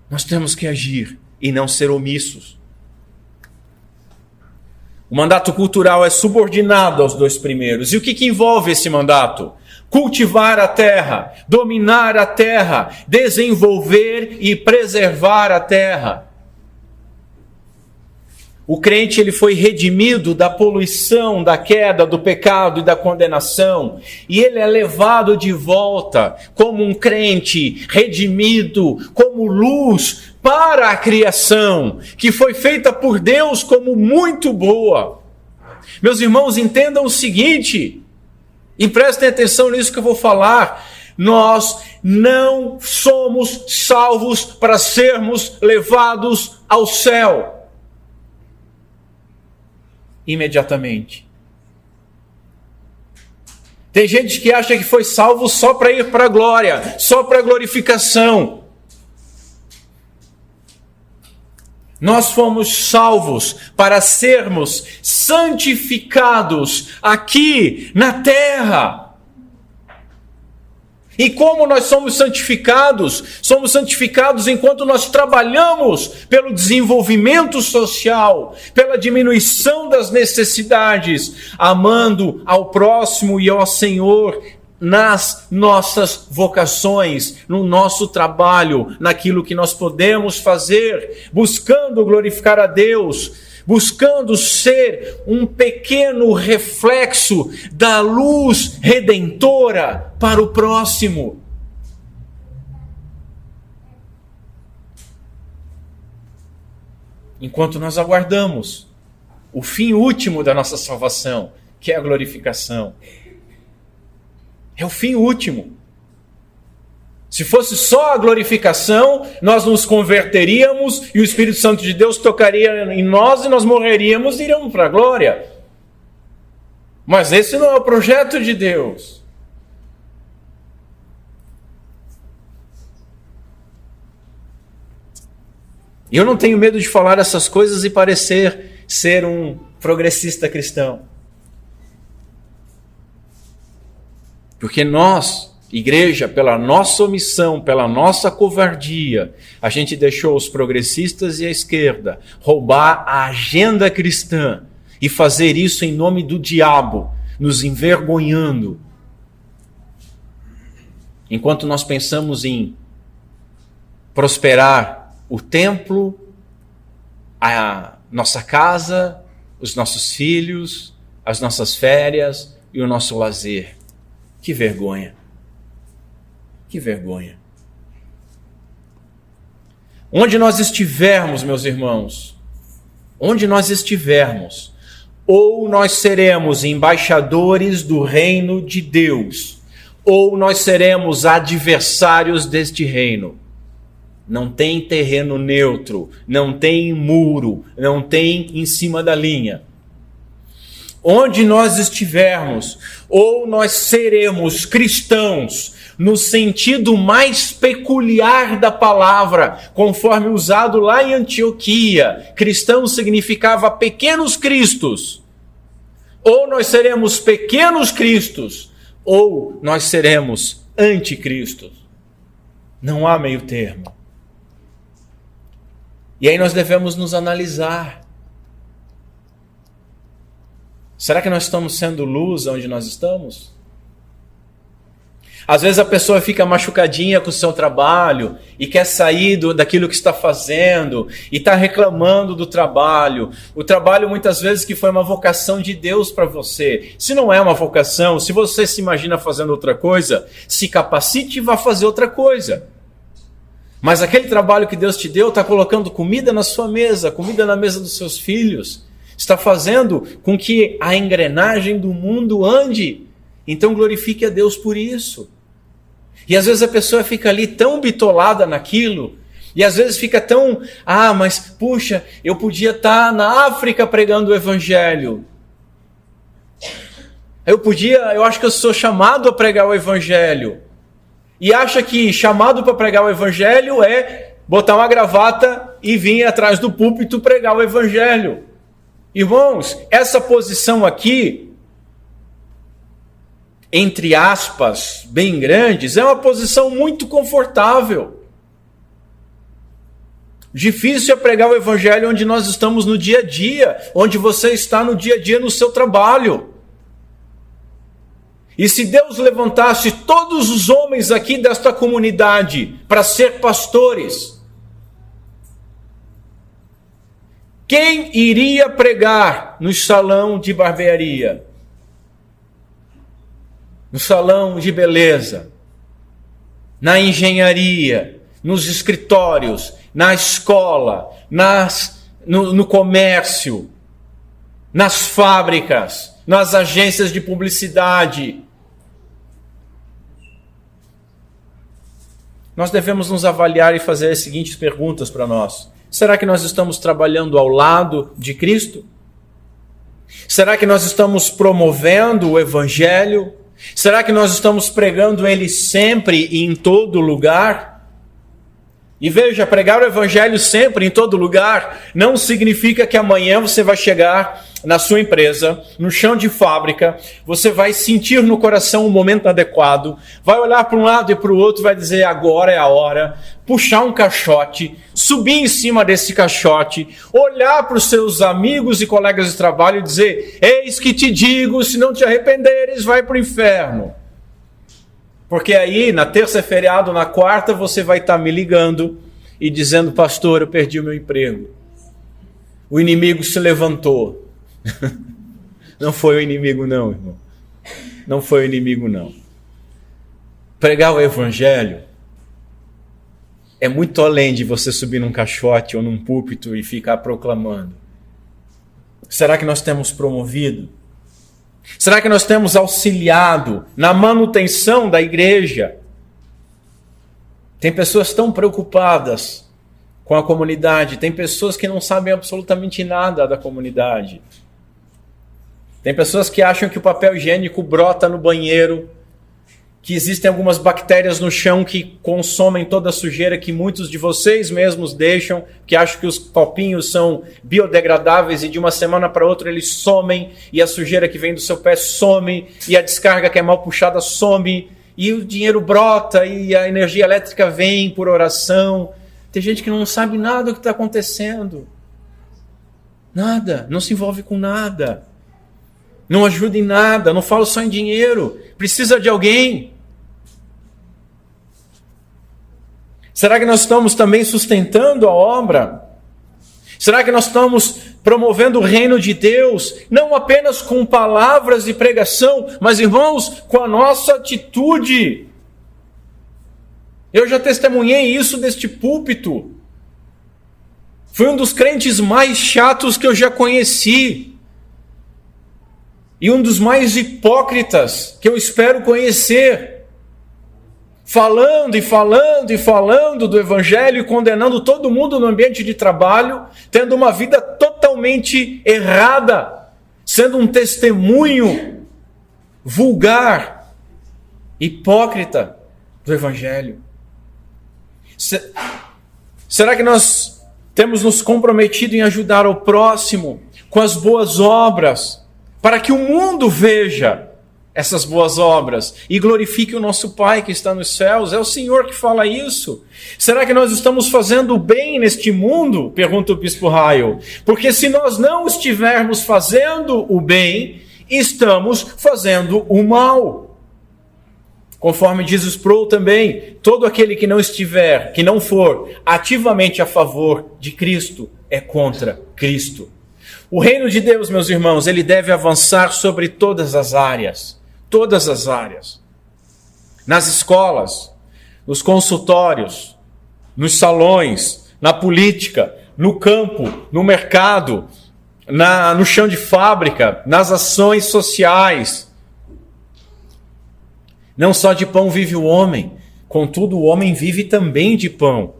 nós temos que agir e não ser omissos. O mandato cultural é subordinado aos dois primeiros. E o que envolve esse mandato? Cultivar a terra, dominar a terra, desenvolver e preservar a terra. O crente ele foi redimido da poluição, da queda, do pecado e da condenação. E ele é levado de volta como um crente redimido, como luz para a criação, que foi feita por Deus como muito boa. Meus irmãos, entendam o seguinte, e prestem atenção nisso que eu vou falar. Nós não somos salvos para sermos levados ao céu imediatamente. Tem gente que acha que foi salvo só para ir para a glória, só para a glorificação. Nós fomos salvos para sermos santificados aqui na terra. E como nós somos santificados? Somos santificados enquanto nós trabalhamos pelo desenvolvimento social, pela diminuição das necessidades, amando ao próximo e ao Senhor nas nossas vocações, no nosso trabalho, naquilo que nós podemos fazer, buscando glorificar a Deus, buscando ser um pequeno reflexo da luz redentora para o próximo. Enquanto nós aguardamos o fim último da nossa salvação, que é a glorificação. É o fim último. Se fosse só a glorificação, nós nos converteríamos e o Espírito Santo de Deus tocaria em nós e nós morreríamos e iríamos para a glória. Mas esse não é o projeto de Deus. E eu não tenho medo de falar essas coisas e parecer ser um progressista cristão. Porque nós, igreja, pela nossa omissão, pela nossa covardia, a gente deixou os progressistas e a esquerda roubar a agenda cristã e fazer isso em nome do diabo, nos envergonhando. Enquanto nós pensamos em prosperar o templo, a nossa casa, os nossos filhos, as nossas férias e o nosso lazer. Que vergonha. Que vergonha. Onde nós estivermos, meus irmãos, onde nós estivermos, ou nós seremos embaixadores do reino de Deus, ou nós seremos adversários deste reino. Não tem terreno neutro, não tem muro, não tem em cima da linha. Onde nós estivermos, ou nós seremos cristãos, no sentido mais peculiar da palavra, conforme usado lá em Antioquia. Cristão significava pequenos cristos. Ou nós seremos pequenos cristos, ou nós seremos anticristos. Não há meio termo. E aí nós devemos nos analisar. Será que nós estamos sendo luz onde nós estamos? Às vezes a pessoa fica machucadinha com o seu trabalho e quer sair daquilo que está fazendo e está reclamando do trabalho. O trabalho muitas vezes que foi uma vocação de Deus para você. Se não é uma vocação, se você se imagina fazendo outra coisa, se capacite e vá fazer outra coisa. Mas aquele trabalho que Deus te deu está colocando comida na sua mesa, comida na mesa dos seus filhos. Está fazendo com que a engrenagem do mundo ande. Então glorifique a Deus por isso. E às vezes a pessoa fica ali tão bitolada naquilo, e às vezes fica tão, mas puxa, eu podia estar na África pregando o Evangelho. Eu acho que eu sou chamado a pregar o Evangelho. E acha que chamado para pregar o Evangelho é botar uma gravata e vir atrás do púlpito pregar o Evangelho. Irmãos, essa posição aqui, entre aspas, bem grandes, é uma posição muito confortável. Difícil é pregar o Evangelho onde nós estamos no dia a dia, onde você está no dia a dia no seu trabalho. E se Deus levantasse todos os homens aqui desta comunidade para ser pastores, quem iria pregar no salão de barbearia? No salão de beleza, na engenharia, nos escritórios, na escola, no comércio, nas fábricas, nas agências de publicidade. Nós devemos nos avaliar e fazer as seguintes perguntas para nós. Será que nós estamos trabalhando ao lado de Cristo? Será que nós estamos promovendo o Evangelho? Será que nós estamos pregando ele sempre e em todo lugar? E veja, pregar o Evangelho sempre, em todo lugar, não significa que amanhã você vai chegar na sua empresa, no chão de fábrica, você vai sentir no coração o momento adequado, vai olhar para um lado e para o outro, vai dizer agora é a hora, puxar um caixote, subir em cima desse caixote, olhar para os seus amigos e colegas de trabalho e dizer, eis que te digo, se não te arrependeres, vai para o inferno. Porque aí, na terça é feriado, na quarta, você vai estar me ligando e dizendo, pastor, eu perdi o meu emprego. O inimigo se levantou. Não foi o inimigo não, irmão. Não foi o inimigo não. Pregar o Evangelho é muito além de você subir num caixote ou num púlpito e ficar proclamando. Será que nós temos promovido? Será que nós temos auxiliado na manutenção da igreja? Tem pessoas tão preocupadas com a comunidade, tem pessoas que não sabem absolutamente nada da comunidade. Tem pessoas que acham que o papel higiênico brota no banheiro, que existem algumas bactérias no chão que consomem toda a sujeira que muitos de vocês mesmos deixam, que acham que os copinhos são biodegradáveis e de uma semana para outra eles somem, e a sujeira que vem do seu pé some, e a descarga que é mal puxada some, e o dinheiro brota, e a energia elétrica vem por oração. Tem gente que não sabe nada do que está acontecendo. Nada, não se envolve com nada. Não ajuda em nada, não fala só em dinheiro. Precisa de alguém. Será que nós estamos também sustentando a obra? Será que nós estamos promovendo o reino de Deus, não apenas com palavras de pregação, mas, irmãos, com a nossa atitude? Eu já testemunhei isso deste púlpito. Fui um dos crentes mais chatos que eu já conheci. E um dos mais hipócritas que eu espero conhecer. Falando e falando e falando do Evangelho e condenando todo mundo no ambiente de trabalho, tendo uma vida totalmente errada, sendo um testemunho vulgar, hipócrita do Evangelho. Será que nós temos nos comprometido em ajudar o próximo com as boas obras, para que o mundo veja essas boas obras e glorifique o nosso Pai que está nos céus? É o Senhor que fala isso. Será que nós estamos fazendo o bem neste mundo? Pergunta o Bispo Ryle. Porque se nós não estivermos fazendo o bem, estamos fazendo o mal. Conforme diz Sproul também, todo aquele que não for ativamente a favor de Cristo, é contra Cristo. O reino de Deus, meus irmãos, ele deve avançar sobre todas as áreas. Todas as áreas. Nas escolas, nos consultórios, nos salões, na política, no campo, no mercado, no chão de fábrica, nas ações sociais. Não só de pão vive o homem, contudo o homem vive também de pão.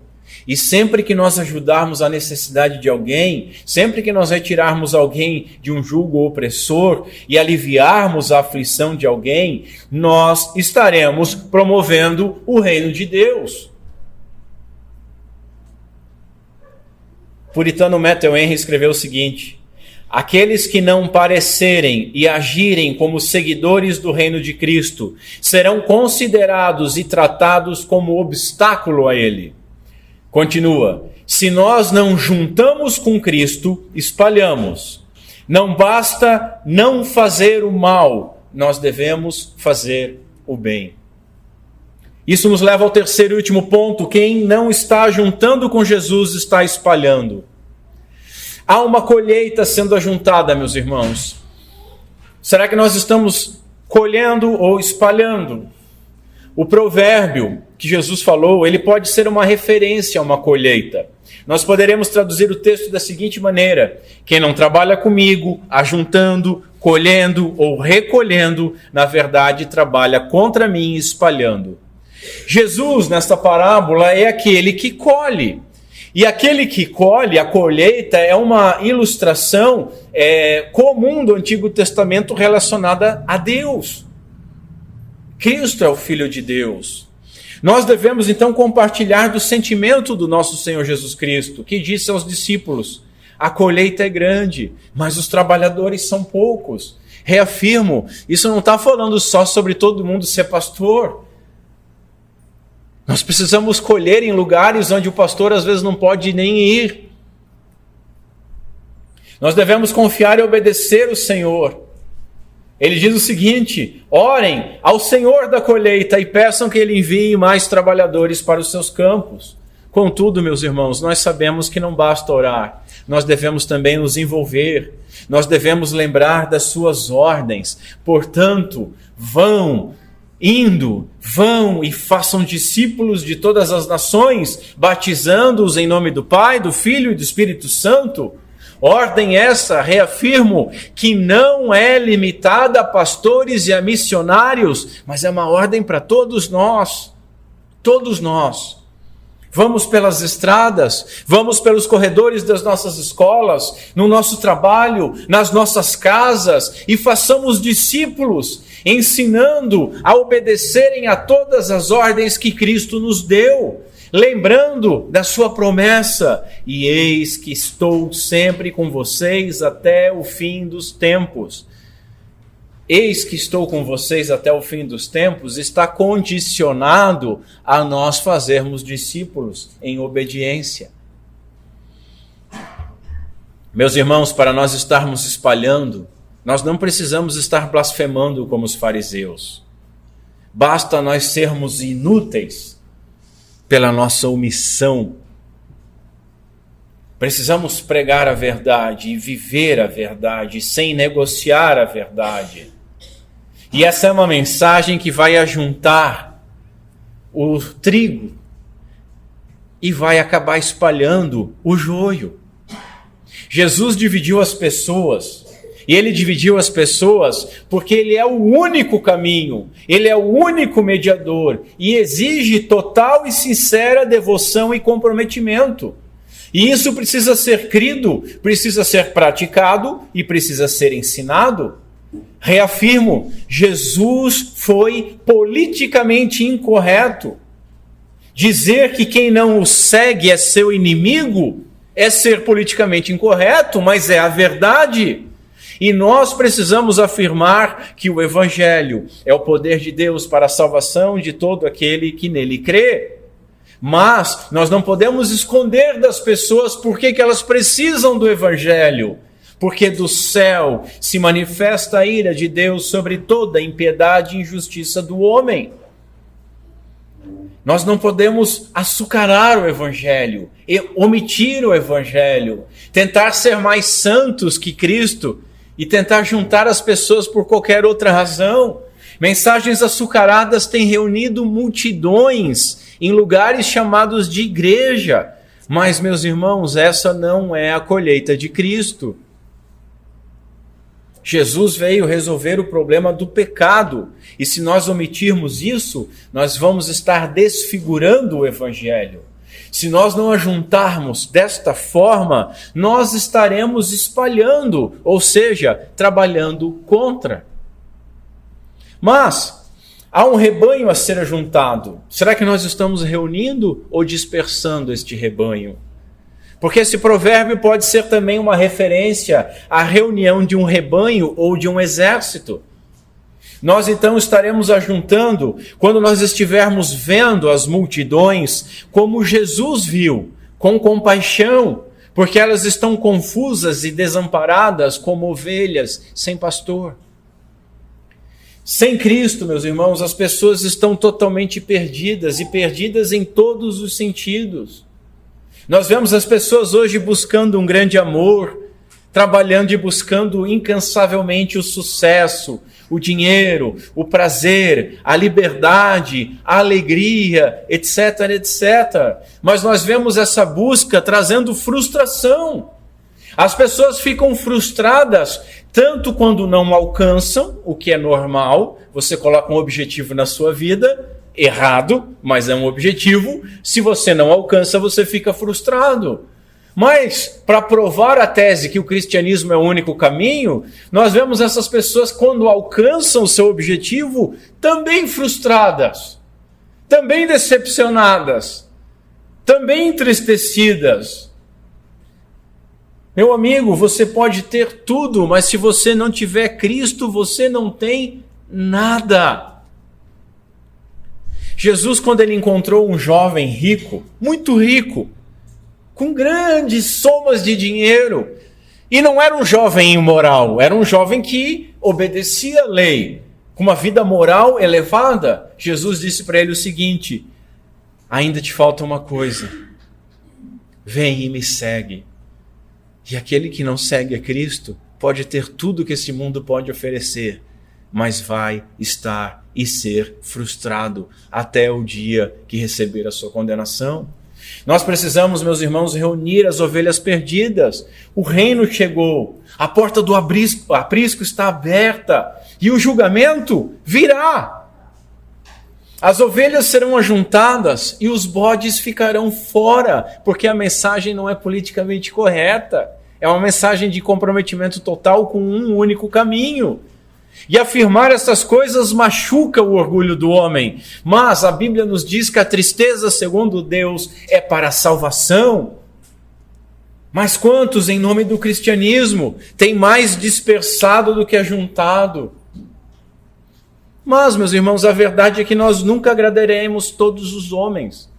E sempre que nós ajudarmos a necessidade de alguém, sempre que nós retirarmos alguém de um jugo opressor e aliviarmos a aflição de alguém, nós estaremos promovendo o reino de Deus. O puritano Matthew Henry escreveu o seguinte: aqueles que não parecerem e agirem como seguidores do reino de Cristo serão considerados e tratados como obstáculo a ele. Continua: se nós não juntamos com Cristo, espalhamos. Não basta não fazer o mal, nós devemos fazer o bem. Isso nos leva ao terceiro e último ponto: quem não está juntando com Jesus está espalhando. Há uma colheita sendo ajuntada, meus irmãos. Será que nós estamos colhendo ou espalhando? O provérbio que Jesus falou, ele pode ser uma referência a uma colheita. Nós poderemos traduzir o texto da seguinte maneira: quem não trabalha comigo, ajuntando, colhendo ou recolhendo, na verdade trabalha contra mim, espalhando. Jesus, nesta parábola, é aquele que colhe. E aquele que colhe, a colheita, é uma ilustração comum do Antigo Testamento relacionada a Deus. Cristo é o Filho de Deus. Nós devemos então compartilhar do sentimento do nosso Senhor Jesus Cristo, que disse aos discípulos: a colheita é grande, mas os trabalhadores são poucos. Reafirmo, isso não está falando só sobre todo mundo ser pastor. Nós precisamos colher em lugares onde o pastor às vezes não pode nem ir. Nós devemos confiar e obedecer o Senhor. Ele diz o seguinte: orem ao Senhor da colheita e peçam que Ele envie mais trabalhadores para os seus campos. Contudo, meus irmãos, nós sabemos que não basta orar. Nós devemos também nos envolver. Nós devemos lembrar das suas ordens. Portanto, vão e façam discípulos de todas as nações, batizando-os em nome do Pai, do Filho e do Espírito Santo. Ordem essa, reafirmo, que não é limitada a pastores e a missionários, mas é uma ordem para todos nós. Todos nós. Vamos pelas estradas, vamos pelos corredores das nossas escolas, no nosso trabalho, nas nossas casas, e façamos discípulos, ensinando a obedecerem a todas as ordens que Cristo nos deu, lembrando da sua promessa: e eis que estou sempre com vocês até o fim dos tempos. Eis que estou com vocês até o fim dos tempos está condicionado a nós fazermos discípulos em obediência. Meus irmãos, para nós estarmos espalhando, nós não precisamos estar blasfemando como os fariseus. Basta nós sermos inúteis pela nossa omissão. Precisamos pregar a verdade e viver a verdade sem negociar a verdade. E essa é uma mensagem que vai ajuntar o trigo e vai acabar espalhando o joio. Jesus dividiu as pessoas, e Ele dividiu as pessoas porque Ele é o único caminho, Ele é o único mediador e exige total e sincera devoção e comprometimento. E isso precisa ser crido, precisa ser praticado e precisa ser ensinado. Reafirmo, Jesus foi politicamente incorreto. Dizer que quem não o segue é seu inimigo é ser politicamente incorreto, mas é a verdade. E nós precisamos afirmar que o Evangelho é o poder de Deus para a salvação de todo aquele que nele crê. Mas nós não podemos esconder das pessoas por que elas precisam do Evangelho. Porque do céu se manifesta a ira de Deus sobre toda a impiedade e injustiça do homem. Nós não podemos açucarar o Evangelho, omitir o Evangelho, tentar ser mais santos que Cristo e tentar juntar as pessoas por qualquer outra razão. Mensagens açucaradas têm reunido multidões em lugares chamados de igreja. Mas, meus irmãos, essa não é a colheita de Cristo. Jesus veio resolver o problema do pecado. E se nós omitirmos isso, nós vamos estar desfigurando o Evangelho. Se nós não ajuntarmos desta forma, nós estaremos espalhando, ou seja, trabalhando contra. Mas há um rebanho a ser ajuntado. Será que nós estamos reunindo ou dispersando este rebanho? Porque esse provérbio pode ser também uma referência à reunião de um rebanho ou de um exército. Nós então estaremos ajuntando quando nós estivermos vendo as multidões como Jesus viu, com compaixão, porque elas estão confusas e desamparadas como ovelhas sem pastor. Sem Cristo, meus irmãos, as pessoas estão totalmente perdidas e perdidas em todos os sentidos. Nós vemos as pessoas hoje buscando um grande amor, trabalhando e buscando incansavelmente o sucesso, o dinheiro, o prazer, a liberdade, a alegria, etc, etc. Mas nós vemos essa busca trazendo frustração. As pessoas ficam frustradas tanto quando não alcançam, o que é normal, você coloca um objetivo na sua vida, errado, mas é um objetivo, se você não alcança, você fica frustrado. Mas, para provar a tese que o cristianismo é o único caminho, nós vemos essas pessoas, quando alcançam o seu objetivo, também frustradas, também decepcionadas, também entristecidas. Meu amigo, você pode ter tudo, mas se você não tiver Cristo, você não tem nada. Jesus, quando ele encontrou um jovem rico, muito rico, com grandes somas de dinheiro, e não era um jovem imoral, era um jovem que obedecia a lei, com uma vida moral elevada, Jesus disse para ele o seguinte: ainda te falta uma coisa, vem e me segue. E aquele que não segue a Cristo pode ter tudo que esse mundo pode oferecer, mas vai estar e ser frustrado até o dia que receber a sua condenação. Nós precisamos, meus irmãos, reunir as ovelhas perdidas. O reino chegou, a porta do aprisco está aberta e o julgamento virá. As ovelhas serão ajuntadas e os bodes ficarão fora, porque a mensagem não é politicamente correta. É uma mensagem de comprometimento total com um único caminho. E afirmar essas coisas machuca o orgulho do homem. Mas a Bíblia nos diz que a tristeza, segundo Deus, é para a salvação. Mas quantos, em nome do cristianismo, têm mais dispersado do que ajuntado? Mas, meus irmãos, a verdade é que nós nunca agradaremos todos os homens.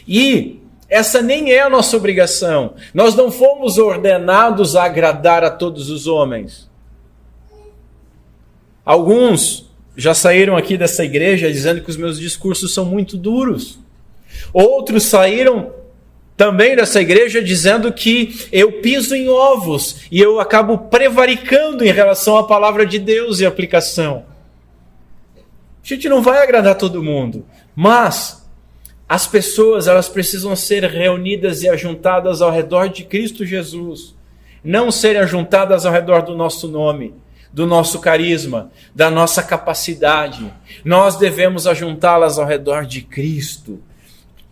E essa nem é a nossa obrigação. Nós não fomos ordenados a agradar a todos os homens. Alguns já saíram aqui dessa igreja dizendo que os meus discursos são muito duros. Outros saíram também dessa igreja dizendo que eu piso em ovos e eu acabo prevaricando em relação à palavra de Deus e aplicação. A gente não vai agradar todo mundo, mas as pessoas, elas precisam ser reunidas e ajuntadas ao redor de Cristo Jesus, não serem ajuntadas ao redor do nosso nome, do nosso carisma, da nossa capacidade. Nós devemos ajuntá-las ao redor de Cristo.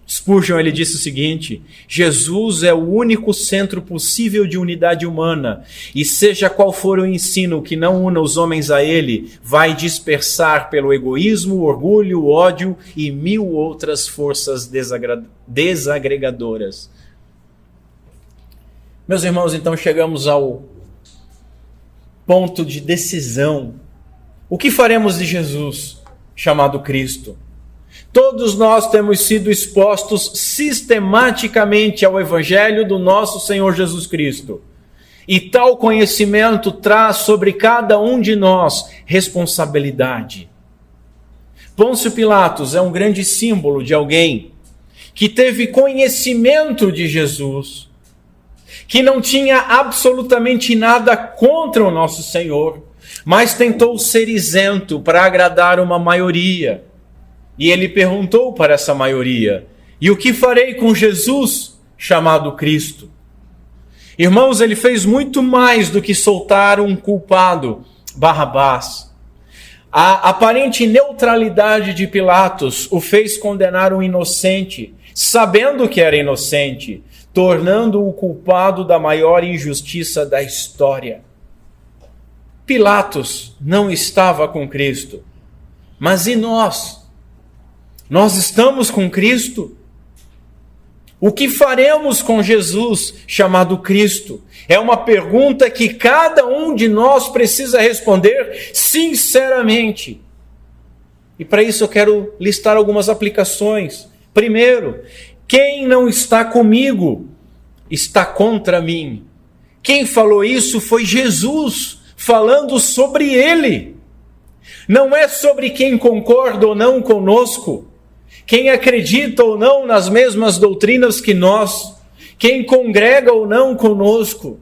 Spurgeon, ele disse o seguinte: Jesus é o único centro possível de unidade humana, e seja qual for o ensino que não una os homens a ele, vai dispersar pelo egoísmo, o orgulho, o ódio e 1000 outras forças desagregadoras. Meus irmãos, então chegamos ao ponto de decisão. O que faremos de Jesus, chamado Cristo? Todos nós temos sido expostos sistematicamente ao Evangelho do nosso Senhor Jesus Cristo. E tal conhecimento traz sobre cada um de nós responsabilidade. Pôncio Pilatos é um grande símbolo de alguém que teve conhecimento de Jesus, que não tinha absolutamente nada contra o nosso Senhor, mas tentou ser isento para agradar uma maioria. E ele perguntou para essa maioria: e o que farei com Jesus, chamado Cristo? Irmãos, ele fez muito mais do que soltar um culpado, Barrabás. A aparente neutralidade de Pilatos o fez condenar um inocente, sabendo que era inocente, tornando-o culpado da maior injustiça da história. Pilatos não estava com Cristo, mas e nós? Nós estamos com Cristo? O que faremos com Jesus, chamado Cristo? É uma pergunta que cada um de nós precisa responder sinceramente. E para isso eu quero listar algumas aplicações. Primeiro, quem não está comigo está contra mim. Quem falou isso foi Jesus, falando sobre ele. Não é sobre quem concorda ou não conosco, quem acredita ou não nas mesmas doutrinas que nós, quem congrega ou não conosco.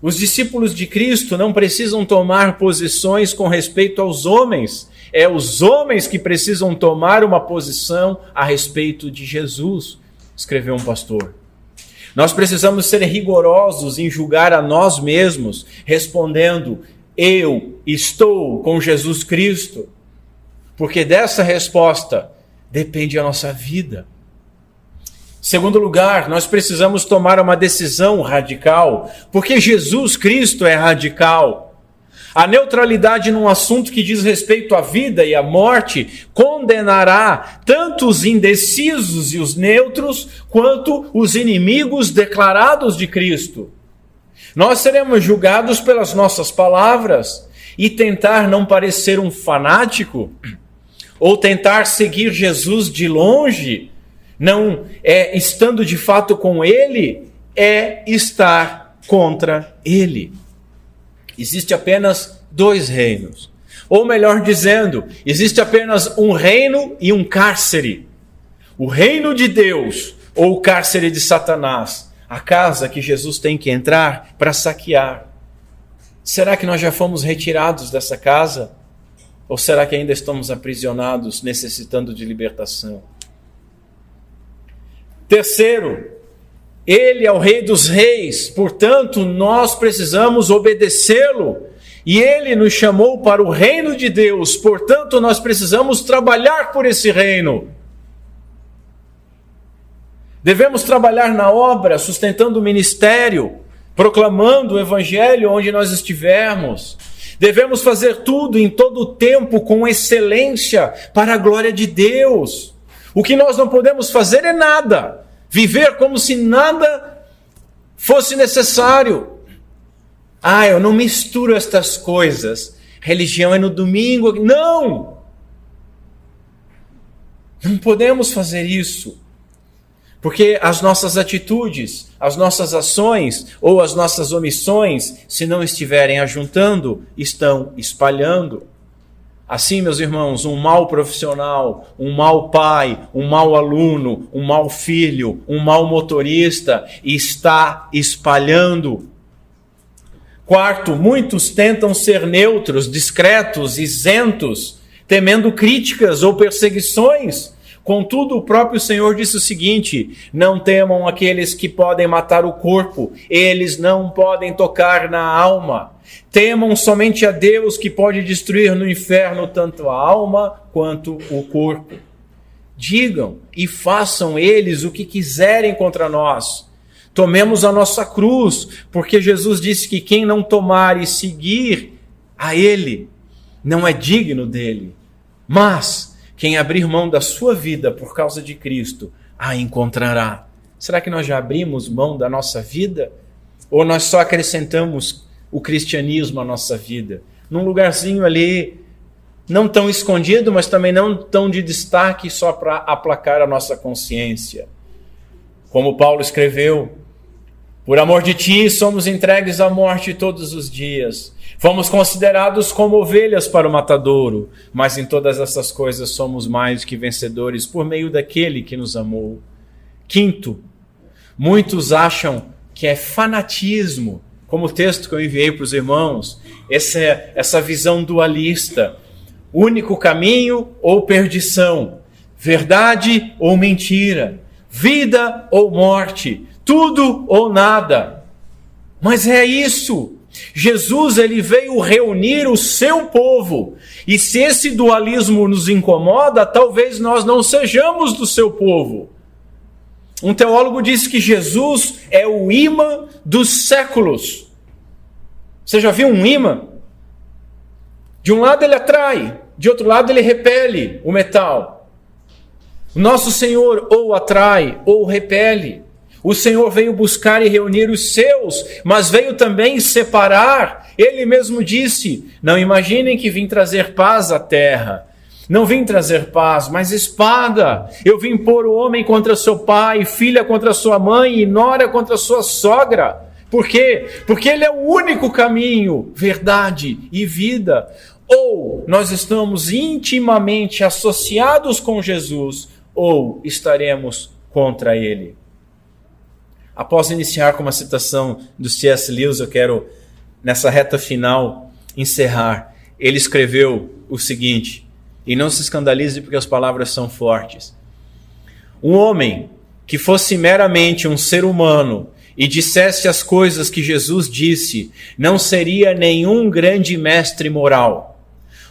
Os discípulos de Cristo não precisam tomar posições com respeito aos homens. É os homens que precisam tomar uma posição a respeito de Jesus, escreveu um pastor. Nós precisamos ser rigorosos em julgar a nós mesmos, respondendo: eu estou com Jesus Cristo. Porque dessa resposta depende a nossa vida. Segundo lugar, nós precisamos tomar uma decisão radical, porque Jesus Cristo é radical. A neutralidade num assunto que diz respeito à vida e à morte condenará tanto os indecisos e os neutros, quanto os inimigos declarados de Cristo. Nós seremos julgados pelas nossas palavras, e tentar não parecer um fanático, ou tentar seguir Jesus de longe, não estando de fato com ele, é estar contra ele. Existe apenas dois reinos. Ou melhor dizendo, existe apenas um reino e um cárcere. O reino de Deus ou o cárcere de Satanás. A casa que Jesus tem que entrar para saquear. Será que nós já fomos retirados dessa casa? Ou será que ainda estamos aprisionados, necessitando de libertação? Terceiro, ele é o Rei dos Reis, portanto, nós precisamos obedecê-lo. E ele nos chamou para o reino de Deus, portanto, nós precisamos trabalhar por esse reino. Devemos trabalhar na obra, sustentando o ministério, proclamando o evangelho onde nós estivermos. Devemos fazer tudo em todo o tempo com excelência para a glória de Deus. O que nós não podemos fazer é nada. Viver como se nada fosse necessário. Eu não misturo estas coisas. Religião é no domingo. Não! Não podemos fazer isso. Porque as nossas atitudes, as nossas ações ou as nossas omissões, se não estiverem ajuntando, estão espalhando. Assim, meus irmãos, um mau profissional, um mau pai, um mau aluno, um mau filho, um mau motorista está espalhando. Quarto, muitos tentam ser neutros, discretos, isentos, temendo críticas ou perseguições. Contudo, o próprio Senhor disse o seguinte: não temam aqueles que podem matar o corpo, eles não podem tocar na alma. Temam somente a Deus, que pode destruir no inferno tanto a alma quanto o corpo. Digam e façam eles o que quiserem contra nós. Tomemos a nossa cruz, porque Jesus disse que quem não tomar e seguir a Ele não é digno dele. Mas quem abrir mão da sua vida por causa de Cristo, a encontrará. Será que nós já abrimos mão da nossa vida? Ou nós só acrescentamos o cristianismo à nossa vida? Num lugarzinho ali, não tão escondido, mas também não tão de destaque, só para aplacar a nossa consciência. Como Paulo escreveu, Por amor de ti, somos entregues à morte todos os dias. Fomos considerados como ovelhas para o matadouro, mas em todas essas coisas somos mais que vencedores por meio daquele que nos amou. Quinto, muitos acham que é fanatismo, como o texto que eu enviei para os irmãos, essa visão dualista, único caminho ou perdição, verdade ou mentira, vida ou morte, tudo ou nada. Mas é isso. Jesus, ele veio reunir o seu povo. E se esse dualismo nos incomoda, talvez nós não sejamos do seu povo. Um teólogo disse que Jesus é o imã dos séculos. Você já viu um imã? De um lado ele atrai, de outro lado ele repele o metal. O nosso Senhor ou atrai ou repele. O Senhor veio buscar e reunir os seus, mas veio também separar. Ele mesmo disse: não imaginem que vim trazer paz à terra. Não vim trazer paz, mas espada. Eu vim pôr o homem contra seu pai, filha contra sua mãe e nora contra sua sogra. Por quê? Porque ele é o único caminho, verdade e vida. Ou nós estamos intimamente associados com Jesus, ou estaremos contra ele. Após iniciar com uma citação do C.S. Lewis, eu quero, nessa reta final, encerrar. Ele escreveu o seguinte, e não se escandalize porque as palavras são fortes. Um homem que fosse meramente um ser humano e dissesse as coisas que Jesus disse, não seria nenhum grande mestre moral.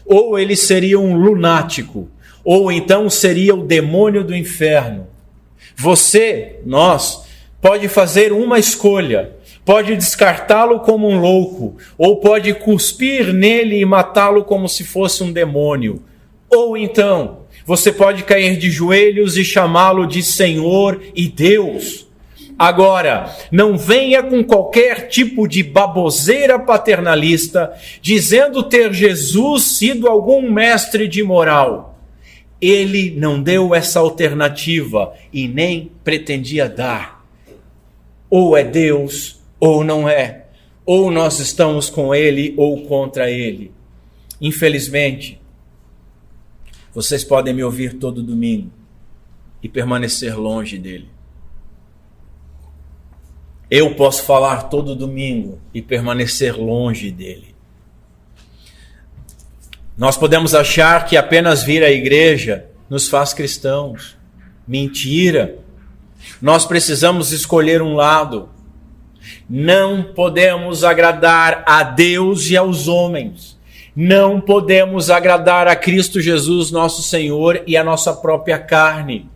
Ou ele seria um lunático, ou então seria o demônio do inferno. Você, nós, pode fazer uma escolha, pode descartá-lo como um louco, ou pode cuspir nele e matá-lo como se fosse um demônio. Ou então, você pode cair de joelhos e chamá-lo de Senhor e Deus. Agora, não venha com qualquer tipo de baboseira paternalista, dizendo ter Jesus sido algum mestre de moral. Ele não deu essa alternativa e nem pretendia dar. Ou é Deus, ou não é. Ou nós estamos com ele ou contra ele. Infelizmente, vocês podem me ouvir todo domingo e permanecer longe dele. Eu posso falar todo domingo e permanecer longe dele. Nós podemos achar que apenas vir à igreja nos faz cristãos. Mentira! Nós precisamos escolher um lado. Não podemos agradar a Deus e aos homens. Não podemos agradar a Cristo Jesus, nosso Senhor, e a nossa própria carne.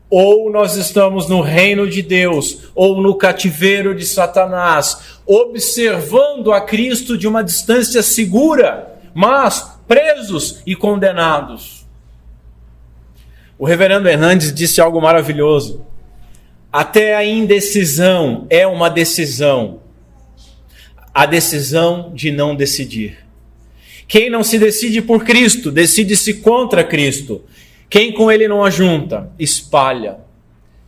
Ou nós estamos no reino de Deus, ou no cativeiro de Satanás, observando a Cristo de uma distância segura, mas presos e condenados. O reverendo Hernandes disse algo maravilhoso. Até a indecisão é uma decisão. A decisão de não decidir. Quem não se decide por Cristo, decide-se contra Cristo. Quem com ele não ajunta, espalha.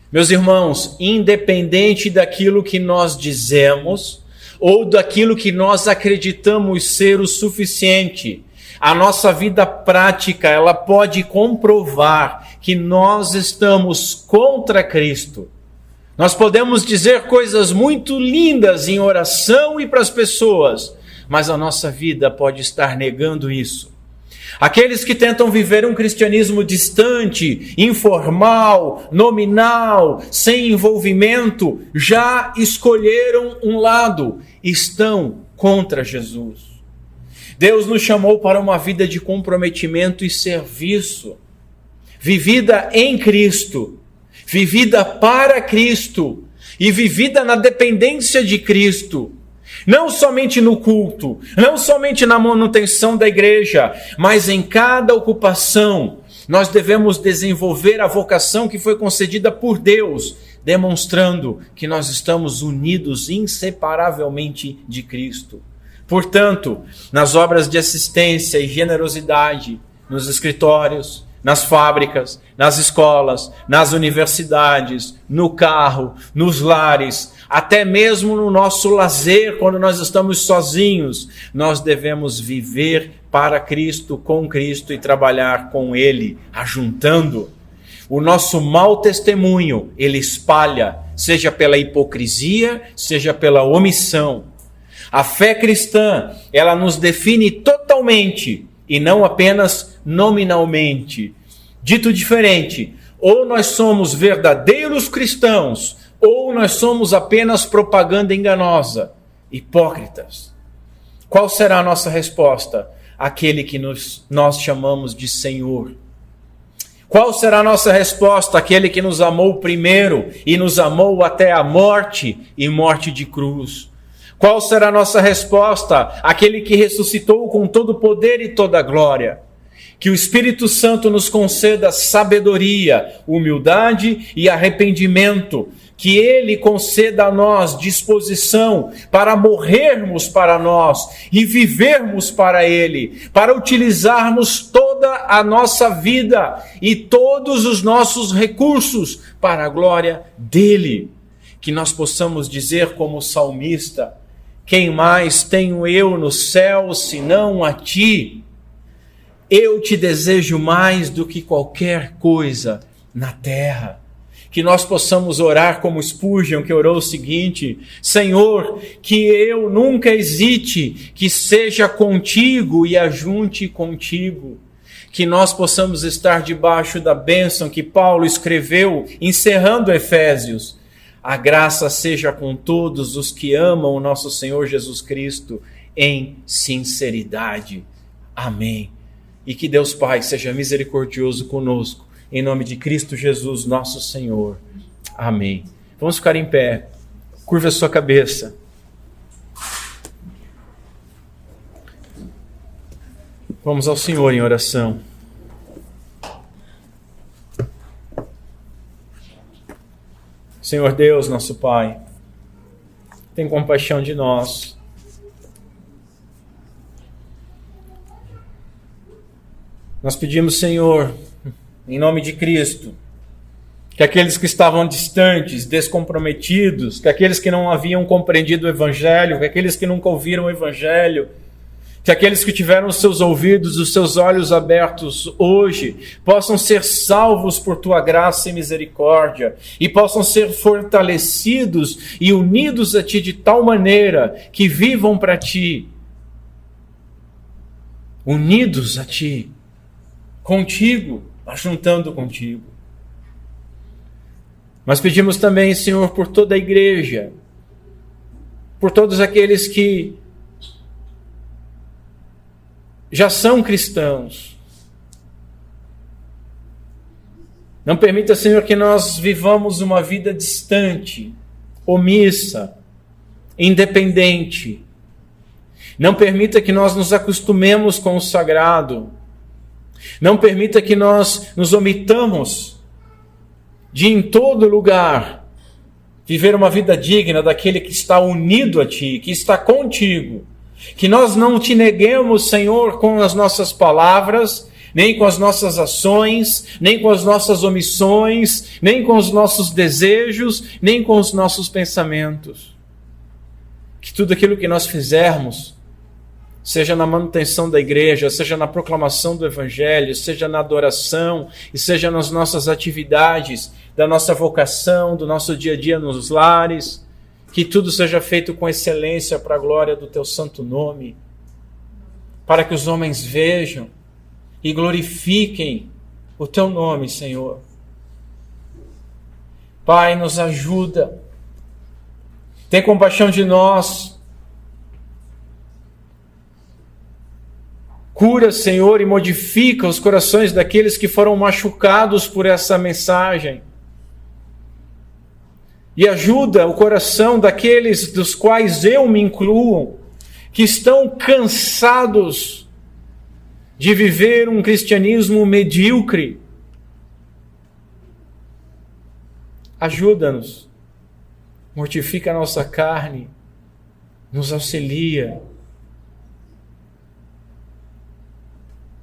Meus irmãos, independente daquilo que nós dizemos, ou daquilo que nós acreditamos ser o suficiente, a nossa vida prática, ela pode comprovar que nós estamos contra Cristo. Nós podemos dizer coisas muito lindas em oração e para as pessoas, mas a nossa vida pode estar negando isso. Aqueles que tentam viver um cristianismo distante, informal, nominal, sem envolvimento, já escolheram um lado, estão contra Jesus. Deus nos chamou para uma vida de comprometimento e serviço, vivida em Cristo, vivida para Cristo e vivida na dependência de Cristo. Não somente no culto, não somente na manutenção da igreja, mas em cada ocupação. Nós devemos desenvolver a vocação que foi concedida por Deus, demonstrando que nós estamos unidos inseparavelmente de Cristo. Portanto, nas obras de assistência e generosidade, nos escritórios, nas fábricas, nas escolas, nas universidades, no carro, nos lares, até mesmo no nosso lazer, quando nós estamos sozinhos, nós devemos viver para Cristo, com Cristo e trabalhar com Ele, ajuntando. O nosso mau testemunho, ele espalha, seja pela hipocrisia, seja pela omissão. A fé cristã, ela nos define totalmente e não apenas nominalmente. Dito diferente, ou nós somos verdadeiros cristãos, ou nós somos apenas propaganda enganosa, hipócritas. Qual será a nossa resposta? Aquele que nós chamamos de Senhor. Qual será a nossa resposta? Aquele que nos amou primeiro e nos amou até a morte e morte de cruz. Qual será a nossa resposta? Aquele que ressuscitou com todo o poder e toda a glória. Que o Espírito Santo nos conceda sabedoria, humildade e arrependimento. Que Ele conceda a nós disposição para morrermos para nós e vivermos para Ele, para utilizarmos toda a nossa vida e todos os nossos recursos para a glória dEle. Que nós possamos dizer como salmista: quem mais tenho eu no céu senão a Ti? Eu te desejo mais do que qualquer coisa na terra. Que nós possamos orar como Spurgeon, que orou o seguinte: Senhor, que eu nunca hesite, que seja contigo e ajunte contigo. Que nós possamos estar debaixo da bênção que Paulo escreveu, encerrando Efésios. A graça seja com todos os que amam o nosso Senhor Jesus Cristo em sinceridade. Amém. E que Deus Pai seja misericordioso conosco. Em nome de Cristo Jesus, nosso Senhor. Amém. Vamos ficar em pé. Curva a sua cabeça. Vamos ao Senhor em oração. Senhor Deus, nosso Pai, tem compaixão de nós. Nós pedimos, Senhor, em nome de Cristo, que aqueles que estavam distantes, descomprometidos, que aqueles que não haviam compreendido o Evangelho, que aqueles que nunca ouviram o Evangelho, que aqueles que tiveram os seus ouvidos, os seus olhos abertos hoje, possam ser salvos por Tua graça e misericórdia, e possam ser fortalecidos e unidos a Ti de tal maneira que vivam para Ti, unidos a Ti, contigo, ajuntando contigo. Mas pedimos também, Senhor, por toda a igreja, por todos aqueles que já são cristãos. Não permita, Senhor, que nós vivamos uma vida distante, omissa, independente. Não permita que nós nos acostumemos com o sagrado. Não permita que nós nos omitamos de, em todo lugar, viver uma vida digna daquele que está unido a Ti, que está contigo. Que nós não Te neguemos, Senhor, com as nossas palavras, nem com as nossas ações, nem com as nossas omissões, nem com os nossos desejos, nem com os nossos pensamentos. Que tudo aquilo que nós fizermos, seja na manutenção da igreja, seja na proclamação do Evangelho, seja na adoração, e seja nas nossas atividades, da nossa vocação, do nosso dia a dia nos lares, que tudo seja feito com excelência para a glória do Teu santo nome, para que os homens vejam e glorifiquem o Teu nome, Senhor. Pai, nos ajuda, tem compaixão de nós, cura, Senhor, e modifica os corações daqueles que foram machucados por essa mensagem. E ajuda o coração daqueles dos quais eu me incluo, que estão cansados de viver um cristianismo medíocre. Ajuda-nos, mortifica a nossa carne, nos auxilia.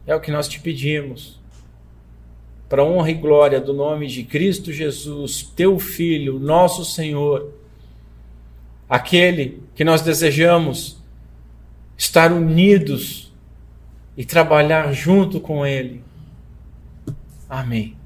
É o que nós Te pedimos, para a honra e glória do nome de Cristo Jesus, Teu Filho, nosso Senhor. aquele que nós desejamos estar unidos e trabalhar junto com Ele. Amém.